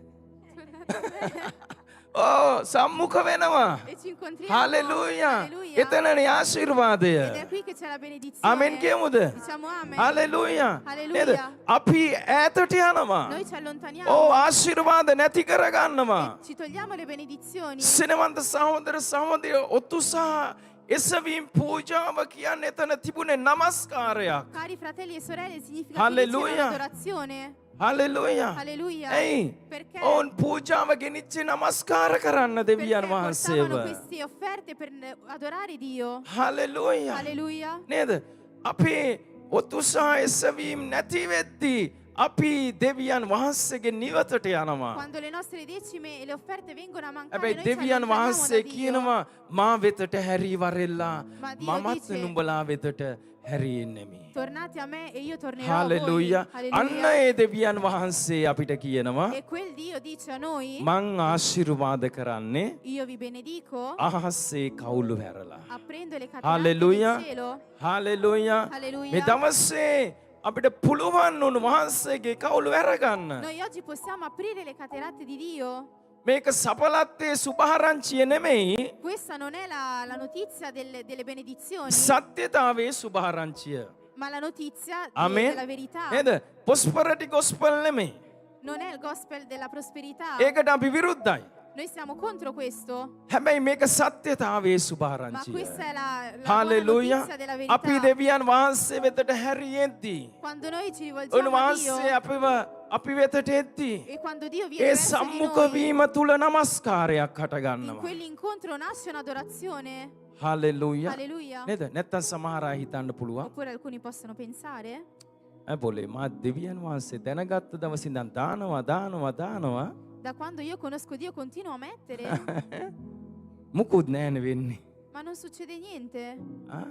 Tornate a me. ඕ සම්මුඛ වෙනවා. E ci incontriamo. හalleluයා. Alleluia. එතනනේ ආශිර්වාදය. Ed è qui che c'è la benedizione. ආමෙන් කියමුද? Diciamo amen. හalleluයා. Alleluia. නේද? අපි ඈතට යනවා. Noi ci allontaniamo. ඕ ආශිර්වාද නැති කරගන්නවා. Ci togliamo le benedizioni. සිනවන්ත සහෝදර සහෝදරිය ඔත්තු සහ එසවීම් පූජාව කියන්නේ එතන තිබුණේ නමස්කාරයක්. Cari fratelli e sorelle, significa Alleluia. che insieme all'adorazione. හalleluයා. Alleluia. ඇයි? Perché ඕන් පූජාව ගෙනිච්චේ නමස්කාර කරන්න දෙවියන් perché වහන්සේව. portavano queste offerte per adorare Dio. හalleluයා. Alleluia. නේද? අපේ ඔත්තු සහ එසවීම් නැති වෙද්දී අපි දෙවියන් වහන්සේගේ නිවතට යනවා. Quando le nostre decime e le offerte vengono a mancare, හැබැයි noi ci දෙවියන් allontaniamo වහන්සේ da Dio. කියනවා මා වෙතට හැරී වරෙල්ලා Ma Dio මමත් dice, නුඹලා වෙතට හැරී එන්නෙමි. Tornate a me e io tornerò හalleluයා. a voi. අන්න ඒ දෙවියන් වහන්සේ අපිට කියනවා E quel Dio dice a noi, මං ආශිර්වාද කරන්නේ io vi benedico අහසේ කවුළු හැරලා. aprendo le catenacce Hallelujah. del cielo. හalleluයා. Hallelujah. මේ දවසේ අපිට පුළුවන් උන් වහන්සේගේ කවුළු හැරගන්න. Noi oggi possiamo aprire le catenacce di Dio. මේක සඵලත්වයේ සුභාරංචිය නෙමෙයි. Questa non è la notizia delle benedizioni, සත්‍යතාවයේ සුභාරංචිය. ma la notizia Amen. della verità. නේද? පොස්පරටි ගොස්පල් නෙමෙයි. Non è il gospel della prosperità. ඒකට අපි විරුද්ධයි. Noi siamo contro questo, හැබැයි මේක සත්‍යතාවයේ ma සුභාරංචිය. questa è la buona හalleluයා. notizia della අපි verità. දෙවියන් වහන්සේ වෙතට හැරියෙද්දී Quando noi ci rivolgiamo a උන්වහන්සේ Dio අපි වෙතට එද්දී e quando Dio ඒ viene verso di සම්මුඛ noi, වීම තුල නමස්කාරයක් හට in ගන්නවා. quell'incontro nasce un'adorazione. හalleluයා. Alleluia. නේද? නැත්තම් සමහර අය හිතන්න පුළුවන් Oppure alcuni possono pensare, බොලේ මා දෙවියන් වහන්සේ දැනගත්ත දවස් ඉඳන් දානවා da quando io conosco Dio continuo a mettere, මුකුත් නෑනේ වෙන්නේ. ma non succede niente. ආ?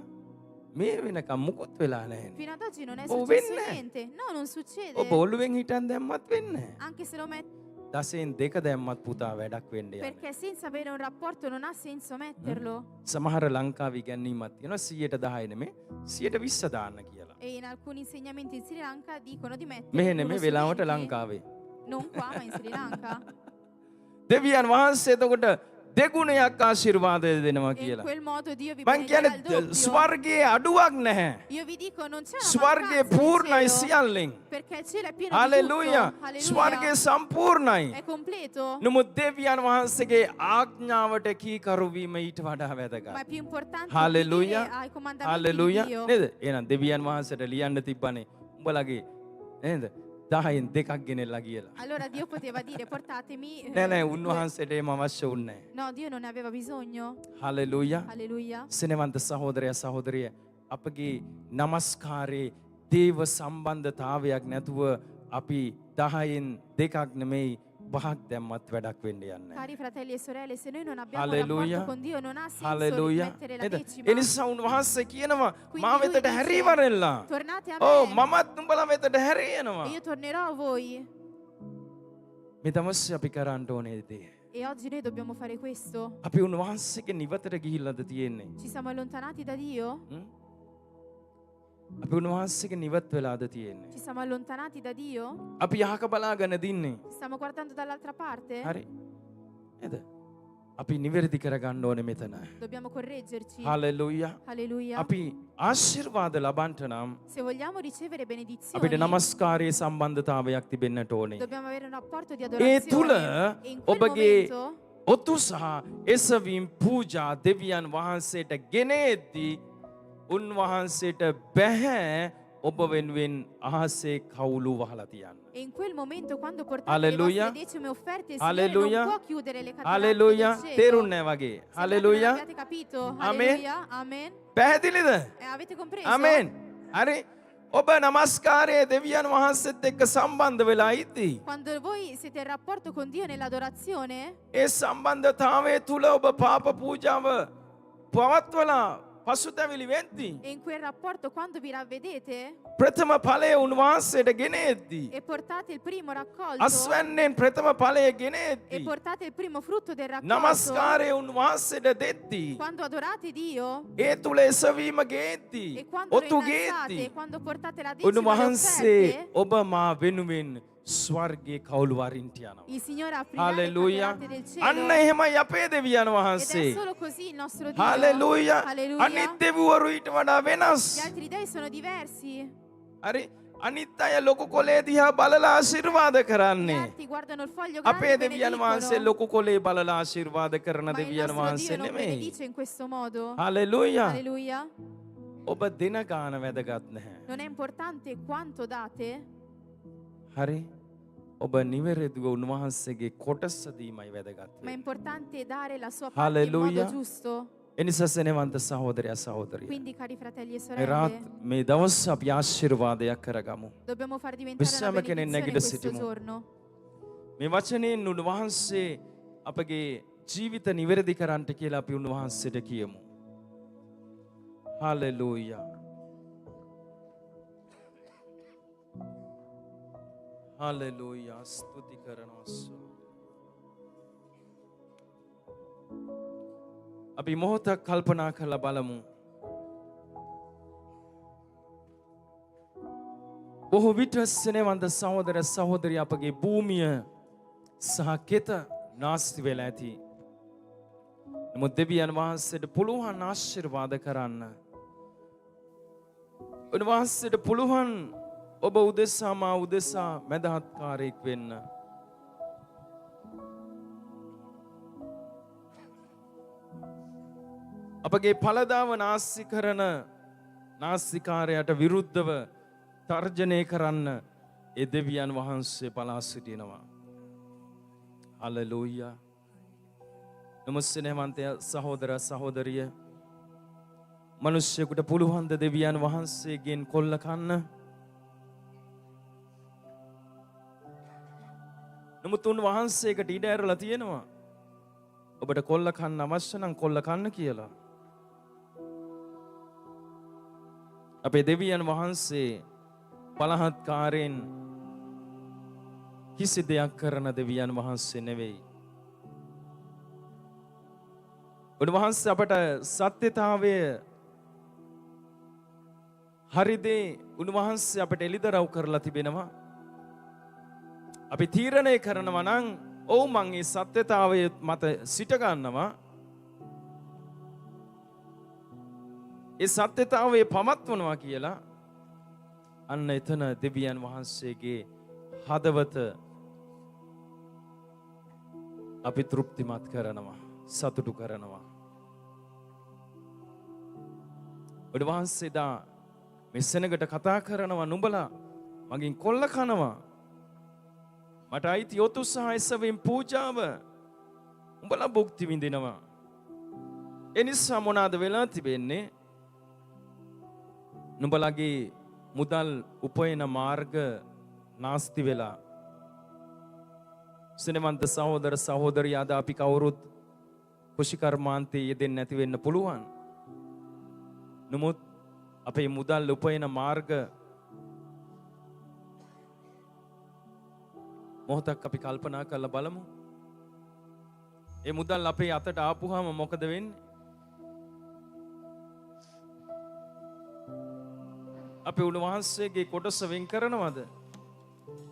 මේ වෙනකම් මුකුත් වෙලා නැහැ. Fino ad oggi non è Oh, successo venne. niente. No, non succede. ඔබ ඔළුවෙන් හිටන් දැම්මත් වෙන්නේ නැහැ. Anche se lo metti, දසෙන් දෙක දැම්මත් පුතා වැඩක් වෙන්න යන්නේ. perché senza avere un rapporto non ha senso metterlo. සමහර ලංකාවේ ඉගැන්වීමක් තියෙනවා 110 නෙමෙයි 120 දාන්න කියලා. E in alcuni insegnamenti in Sri Lanka dicono di mettere මෙහෙ uno නෙමෙයි su වෙලාවට 20. ලංකාවේ. Non qua, ma in Sri Lanka. දෙවියන් වහන්සේ එතකොට දෙගුණයක් ආශිර්වාදය දෙනවා E in කියලා. quel modo Dio vi මං benedirà il කියන්නේ doppio. ස්වර්ගයේ අඩුවක් නැහැ. Io vi dico non c'è una ස්වර්ගයේ mancanza පූර්ණයි nel cielo, සියල්ලෙන්. perché il cielo è pieno di හalleluයා. tutto. ස්වර්ගයේ Alleluia. සම්පූර්ණයි. È completo. නමුත් දෙවියන් වහන්සේගේ ආඥාවට කීකරු වීම ඊට වඩා Ma වැදගත්. è più importante හalleluයා. obbedire ai comandamenti හalleluයා. di Dio. නේද? එහෙනම් දෙවියන් වහන්සේට ලියන්න තිබ්බනේ. උඹලගේ නේද? 10න් දෙකක් ගෙනෙල්ලා කියලා. Allora Dio poteva dire portatemi. නෑ නෑ උන්වහන්සේට එහෙම අවශ්‍ය වුණේ නෑ. No, Dio non ne aveva bisogno. හalleluයා. Alleluia. සෙනවන්ත සහෝදරය සහෝදරිය අපගේ නමස්කාරයේ දේව සම්බන්ධතාවයක් නැතුව අපි 10න් දෙකක් නෙමෙයි පහක් දැම්මත් වැඩක් වෙන්න යන්නේ. Cari fratelli e sorelle, se noi non abbiamo Alleluia. rapporto con Dio non ha senso හalleluයා. rimettere la නේද? decima. ඒ නිසා උන්වහන්සේ කියනවා Quindi මා lui වෙතට dice, හැරීවරෙල්ලා. Tornate a ඔව් me මමත් උඹලා වෙතට හැරෙනවා. e io tornerò a voi. මේ තමයි අපි කරන්න ඕනේ දේ. E oggi noi dobbiamo fare questo. අපි උන්වහන්සේගේ නිවතට ගිහිල්ලාද තියෙන්නේ? Ci siamo allontanati da Dio? හ්ම්? අපි උන්වහන්සේගේ නිවත් වෙලාද තියෙන්නේ? Ci siamo allontanati da Dio? අපි යහක බලාගෙන දින්නේ. Stiamo guardando dall'altra parte? හරි. නේද? අපි නිවැරදි කරගන්න ඕනේ මෙතන. Dobbiamo correggerci. හalleluයා. Alleluia. අපි ආශිර්වාද ලබන්න නම් Se vogliamo ricevere අපිට benedizioni, නමස්කාරයේ සම්බන්ධතාවයක් තිබෙන්නට ඕනේ. dobbiamo avere un rapporto di ඒ තුල adorazione. E in quel ඔබගේ momento ඔතු සහ එසවීම් පූජා දෙවියන් වහන්සේට ගෙනෙද්දී උන්වහන්සේට බැහැ ඔබ වෙනුවෙන් අහසේ කවුළු වහලා තියන්න. E in quel momento, quando portate Alleluia. le vostre decime offerte, il Alleluia. Signore non può chiudere le catenacce හalleluයා. del cielo. තේරුන්නේ නැහැ වගේ. Sembra che non හalleluයා. abbiate capito? Amen. Alleluia. Amen. පැහැදිලිද? Avete compreso? ආමෙන්. හරි. ඔබ නමස්කාරයේ දෙවියන් වහන්සේත් එක්ක සම්බන්ධ වෙලා ඉද්දී Quando voi siete in rapporto con Dio nell'adorazione, ඒ සම්බන්ධතාවයේ තුල ඔබ පාප පූජාව පවත්වලා පසුතැවිලි වෙද්දී e in quel rapporto, quando vi ravvedete ප්‍රථම ඵලය උන්වහන්සේට ගෙනෙද්දී e portate il primo raccolto අස්වැන්නෙන් ප්‍රථම ඵලය e ගෙනෙද්දී portate il primo frutto del raccolto, නමස්කාරය උන්වහන්සේට දෙද්දී quando adorate Dio ඒ තුල එසවීම ගේද්දී e quando lo ඔතු innalzate, ගේද්දී quando portate la decima alle උන්වහන්සේ offerte, ඔබ මා වෙනුවෙන් ස්වර්ගයේ කවුළු වරින්ට යනවා. il Signore aprirà le හalleluයා. catenacce del අන්න cielo. එහෙමයි අපේ දෙවියන් Ed è වහන්සේ. solo così il nostro Dio. හalleluයා. Alleluia. අනිත් දෙවිවරු ඊට වඩා වෙනස්. Gli altri dei sono diversi. හරි. අනිත් අය ලොකු කොලේ දිහා බලලා ආශිර්වාද Gli කරන්නේ. altri guardano il foglio අපේ grande e දෙවියන් වහන්සේ benedicono. ලොකු කොලේ බලලා ආශිර්වාද කරන Ma il දෙවියන් nostro වහන්සේ Dio non නෙමෙයි. benedice in questo modo. හalleluයා. Alleluia. ඔබ දෙන ගාන වැදගත් නැහැ. Non è importante quanto date, හරි. ඔබ නිවැරදිව උන්වහන්සේගේ කොටස දීමයි වැදගත් ma è වෙන්නේ. importante dare la sua parte in Alleluia. modo giusto. එනිසා සෙනවන්ත සහෝදරයා සහෝදරිය. Quindi, cari fratelli e මේ රාත් sorelle, මේ දවස් අපි ආශිර්වාදයක් කරගමු. dobbiamo far diventare Possiamo una che ne benedizione neghi questo siamo. giorno. මේ වචනයෙන් උන්වහන්සේ අපගේ ජීවිත නිවැරදි කරන්නට කියලා අපි උන්වහන්සේට කියමු. හalleluya. හalleluya. ස්තුති කරනවා ස්වාමී. අපි මොහොතක් කල්පනා කරලා බලමු. බොහෝ විට සෙනවන්ත සහෝදර සහෝදරිය අපගේ භූමිය සහ කෙත නාස්ති වෙලා ඇති. නමුත් දෙවියන් වහන්සේට පුළුවන් ආශිර්වාද කරන්න. උන්වහන්සේට පුළුවන් ඔබ උදෙසා මා උදෙසා මැදහත්කාරයෙක් වෙන්න. අපගේ ඵලදාව නාස්ති කරන නාස්තිකාරයට විරුද්ධව තර්ජනය කරන්න ඒ දෙවියන් වහන්සේ පලා සිටිනවා. හalleluya. නමස්තේවන්තය සහෝදර සහෝදරිය මිනිස්සුෙකුට පුළුවන් ද දෙවියන් වහන්සේගෙන් කොල්ල කන්න? නමුත් උන්වහන්සේකට ඉඩ ඇරලා තියෙනවා. ඔබට කොල්ල කන්න අවශ්‍ය නම් කොල්ල කන්න කියලා. අපේ දෙවියන් වහන්සේ බලහත්කාරයෙන් කිසි දෙයක් කරන දෙවියන් වහන්සේ නෙවෙයි. උන්වහන්සේ අපට සත්‍යතාවය හරිදේ උන්වහන්සේ අපට එළිදරව් කරලා තිබෙනවා. අපි තීරණය කරනවා නම් ඔව් මං මේ සත්‍යතාවයේ මත සිට ගන්නවා. ඒ සත්‍යතාවයේ පවත්වනවා කියලා අන්න එතන දෙවියන් වහන්සේගේ හදවත අපි තෘප්තිමත් කරනවා, සතුටු කරනවා. උන්වහන්සේ දා මේ සෙනගට කතා කරනවා, නුඹලා මගෙන් කොල්ල කනවා. මට අයිති යොතු සහ එසවීම් පූජාව උඹලා භුක්ති විඳිනවා. ඒ නිසා මොනවාද වෙලා තිබෙන්නේ? නුඹලගේ මුදල් උපයන මාර්ග නාස්ති වෙලා. සිනවන්ත සහෝදර සහෝදරිය අද අපි කවුරුත් කුෂිකර්මාන්තයේ යෙදෙන්නේ නැති වෙන්න පුළුවන්. නමුත් අපේ මුදල් උපයන මාර්ග මොහොතක් අපි කල්පනා කරලා බලමු. ඒ මුදල් අපේ අතට ආපුහම මොකද වෙන්නේ? අපි උන්වහන්සේගේ කොටස වෙන් කරනවද?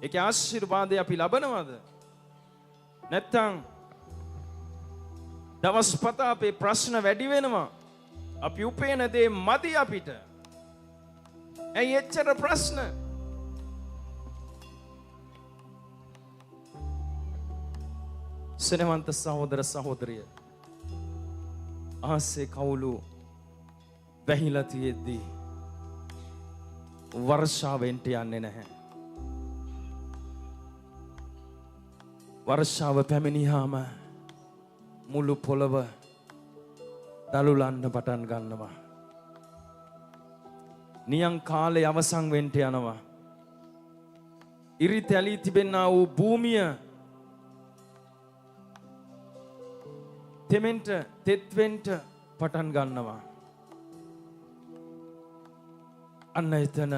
ඒකේ ආශිර්වාදය අපි ලබනවද? නැත්නම් දවස් පතා අපේ ප්‍රශ්න වැඩි වෙනවා. අපි උපේන දේ මදි අපිට. ඇයි එච්චර ප්‍රශ්න? සෙනවන්ත සහෝදර සහෝදරිය, ආසේ කවුළු වැහිලා තියෙද්දී වර්ෂාවෙන්ට යන්නේ නැහැ. වර්ෂාව පැමිණියාම මුළු පොළව දලුලන්න පටන් ගන්නවා. නියං කාලේ අවසන් වෙන්න යනවා. ඉරි තැලී තිබෙනා වූ භූමිය තෙමෙන්ට තෙත්වෙන්ට පටන් ගන්නවා. අන්න එතන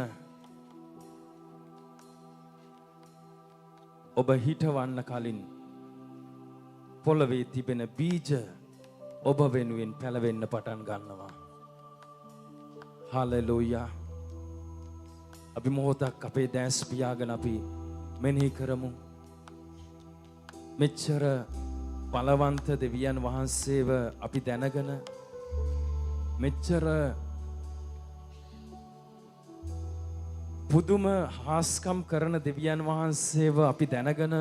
ඔබ හිටවන්න කලින් පොළවේ තිබෙන බීජ ඔබ වෙනුවෙන් පැලවෙන්න පටන් ගන්නවා. හලෙලූයා. අපි මොහොතක් අපේ දැස් පියාගෙන අපි මෙනෙහි කරමු. මෙච්චර බලවන්ත දෙවියන් වහන්සේව අපි දැනගෙන, මෙච්චර පුදුම හාස්කම් කරන දෙවියන් වහන්සේව අපි දැනගෙන,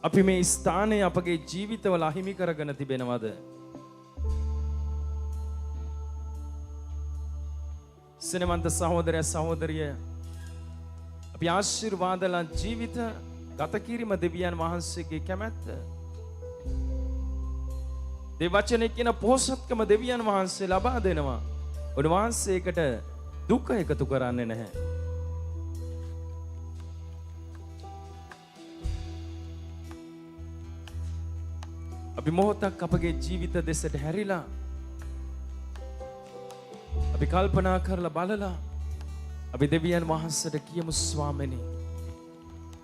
අපි මේ ස්ථානයේ අපගේ ජීවිතවල අහිමි කරගෙන තිබෙනවද? සිනවන්ත සහෝදරය සහෝදරිය, අපි ආශිර්වාදලා ජීවිත ගත කිරීම දෙවියන් වහන්සේගේ කැමැත්ත. ඒ වචනේ කියන පොහොසත්කම දෙවියන් වහන්සේ ලබා දෙනවා. උන්වහන්සේකට දුක එකතු කරන්නේ නැහැ. අපි මොහොතක් අපගේ ජීවිත දෙසට හැරිලා අපි කල්පනා කරලා බලලා අපි දෙවියන් වහන්සේට කියමු, ස්වාමීනි,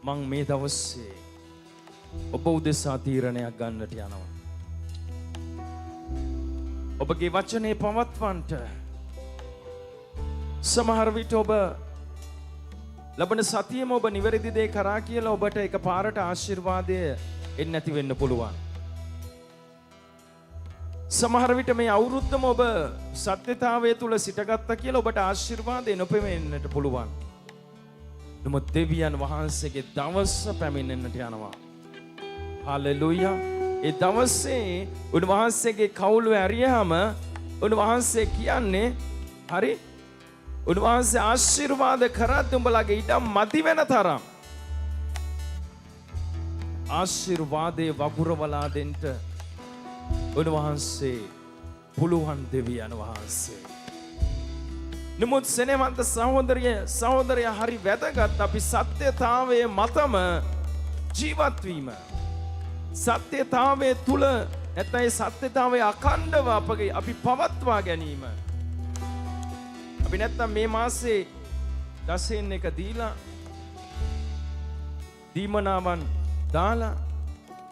මං මේ දවසේ ඔබ උදෙසා තීරණයක් ගන්නට යනවා. ඔබගේ වචනේ පවත්වන්නට. සමහර විට ඔබ ලබන සතියේම ඔබ නිවැරදි දේ කරා කියලා ඔබට එකපාරට ආශිර්වාදය එන්නේ නැති වෙන්න පුළුවන්. සමහර විට මේ අවුරුද්දම ඔබ සත්‍යතාවය තුල සිටගත්තා කියලා ඔබට ආශිර්වාදය නොපෙමෙන්නට පුළුවන්. නමුත් දෙවියන් වහන්සේගේ දවස පැමිණෙන්නට යනවා. හලෙලූයා. ඒ දවසේ උන්වහන්සේගේ කවුළු ඇරියාම උන්වහන්සේ කියන්නේ, හරි, උන්වහන්සේ ආශිර්වාද කරත් උඹලගේ ඉඩම් මදි වෙන තරම් ආශිර්වාදේ වගුරවලා දෙන්න උන්වහන්සේ පුළුවන් දෙවියන් වහන්සේ. නමුත් සෙනෙහවන්ත සහෝදරය හරි වැදගත්. අපි සත්‍යතාවයේ මතම ජීවත් වීම, සත්‍යතාවයේ තුල නැත්නම් සත්‍යතාවයේ අඛණ්ඩව අපි පවත්වා ගැනීම. අපි නැත්නම් මේ මාසේ දසෙන් එක දීලා දීමනාවන් දාලා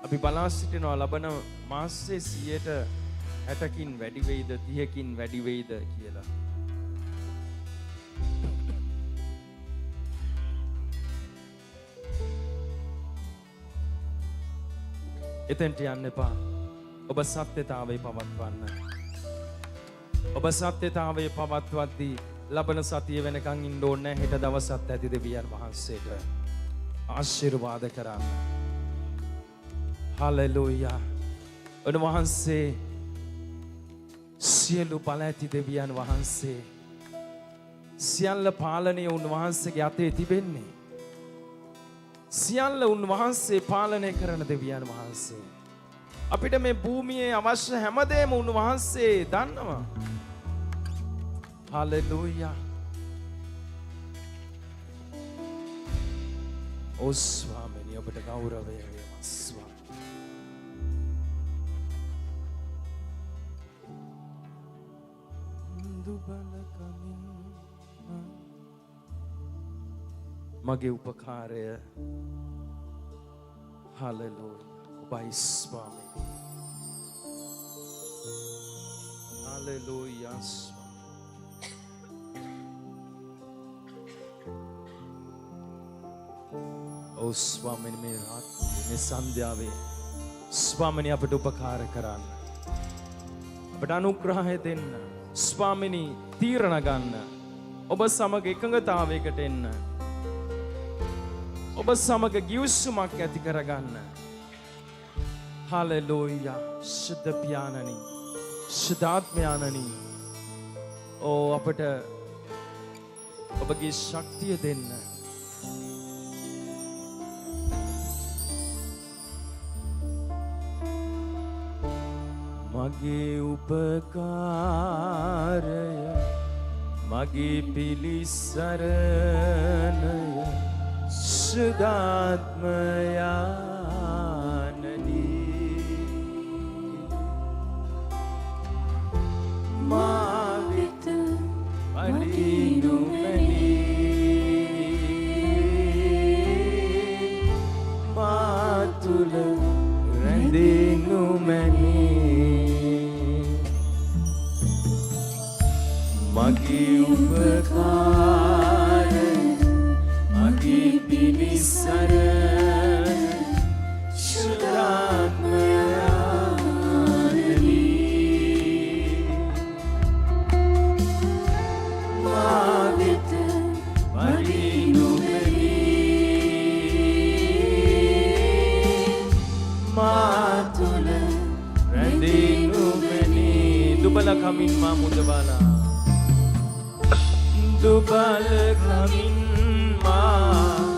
අපි බලා සිටිනවා ලබන මාසේ 60%කින් වැඩි වෙයිද 30කින් වැඩි වෙයිද කියලා. එතෙන්ට යන්න එපා. ඔබ සත්‍යතාවය පවත්වන්න. ඔබ සත්‍යතාවය පවත්වද්දී ලබන සතිය වෙනකන් ඉන්න ඕනේ නැහැ. හෙට දවසත් ඇති දෙවියන් වහන්සේට ආශිර්වාද කරන්න. හලෙලූයා. උන්වහන්සේ සියලු බල ඇති දෙවියන් වහන්සේ සියල්ල පාලනය උන්වහන්සේගේ අතේ තිබෙන්නේ. සියල්ල උන්වහන්සේ පාලනය කරන දෙවියන් වහන්සේ. අපිට මේ භූමියේ අවශ්‍ය හැමදේම උන්වහන්සේ දන්නවා. හලෙලූයා. ඕ ස්වාමීනි ඔබට ගෞරවය වේවා ස්වාමී. දුබලකමින් මගේ උපකාරය හලෙලූයා ඔබයි ස්වාමීනි. හලෙලූයා ස්වාමී. ඔව් ස්වාමීනි මේ රාත්‍රියේ මේ සන්ධ්‍යාවේ ස්වාමීනි අපට උපකාර කරන්න. අපට අනුග්‍රහය දෙන්න. ස්වාමීනි තීරණ ගන්න. ඔබ සමග එකඟතාවයකට එන්න. ඔබ සමග ගිවිසුමක් ඇති කරගන්න. හලෙලූයා. ශුද්ධ පියාණනි. ශුද්ධාත්මයාණනි. ඕ අපට ඔබගේ ශක්තිය දෙන්න. මගේ උපකාරය මගේ පිලිසරණය සුදාත්මයානනි මාවිත අඩිනුමනි මාතුල රැඳෙනුමනි මගේ උපකාරය මගේ පිලිසරණ සුදාත්මයානනි මාවිත වඩිනුමනි මාතුල රැඳෙනුමනි දුබලකමින් මා මුදවලා දුබලකමින් මා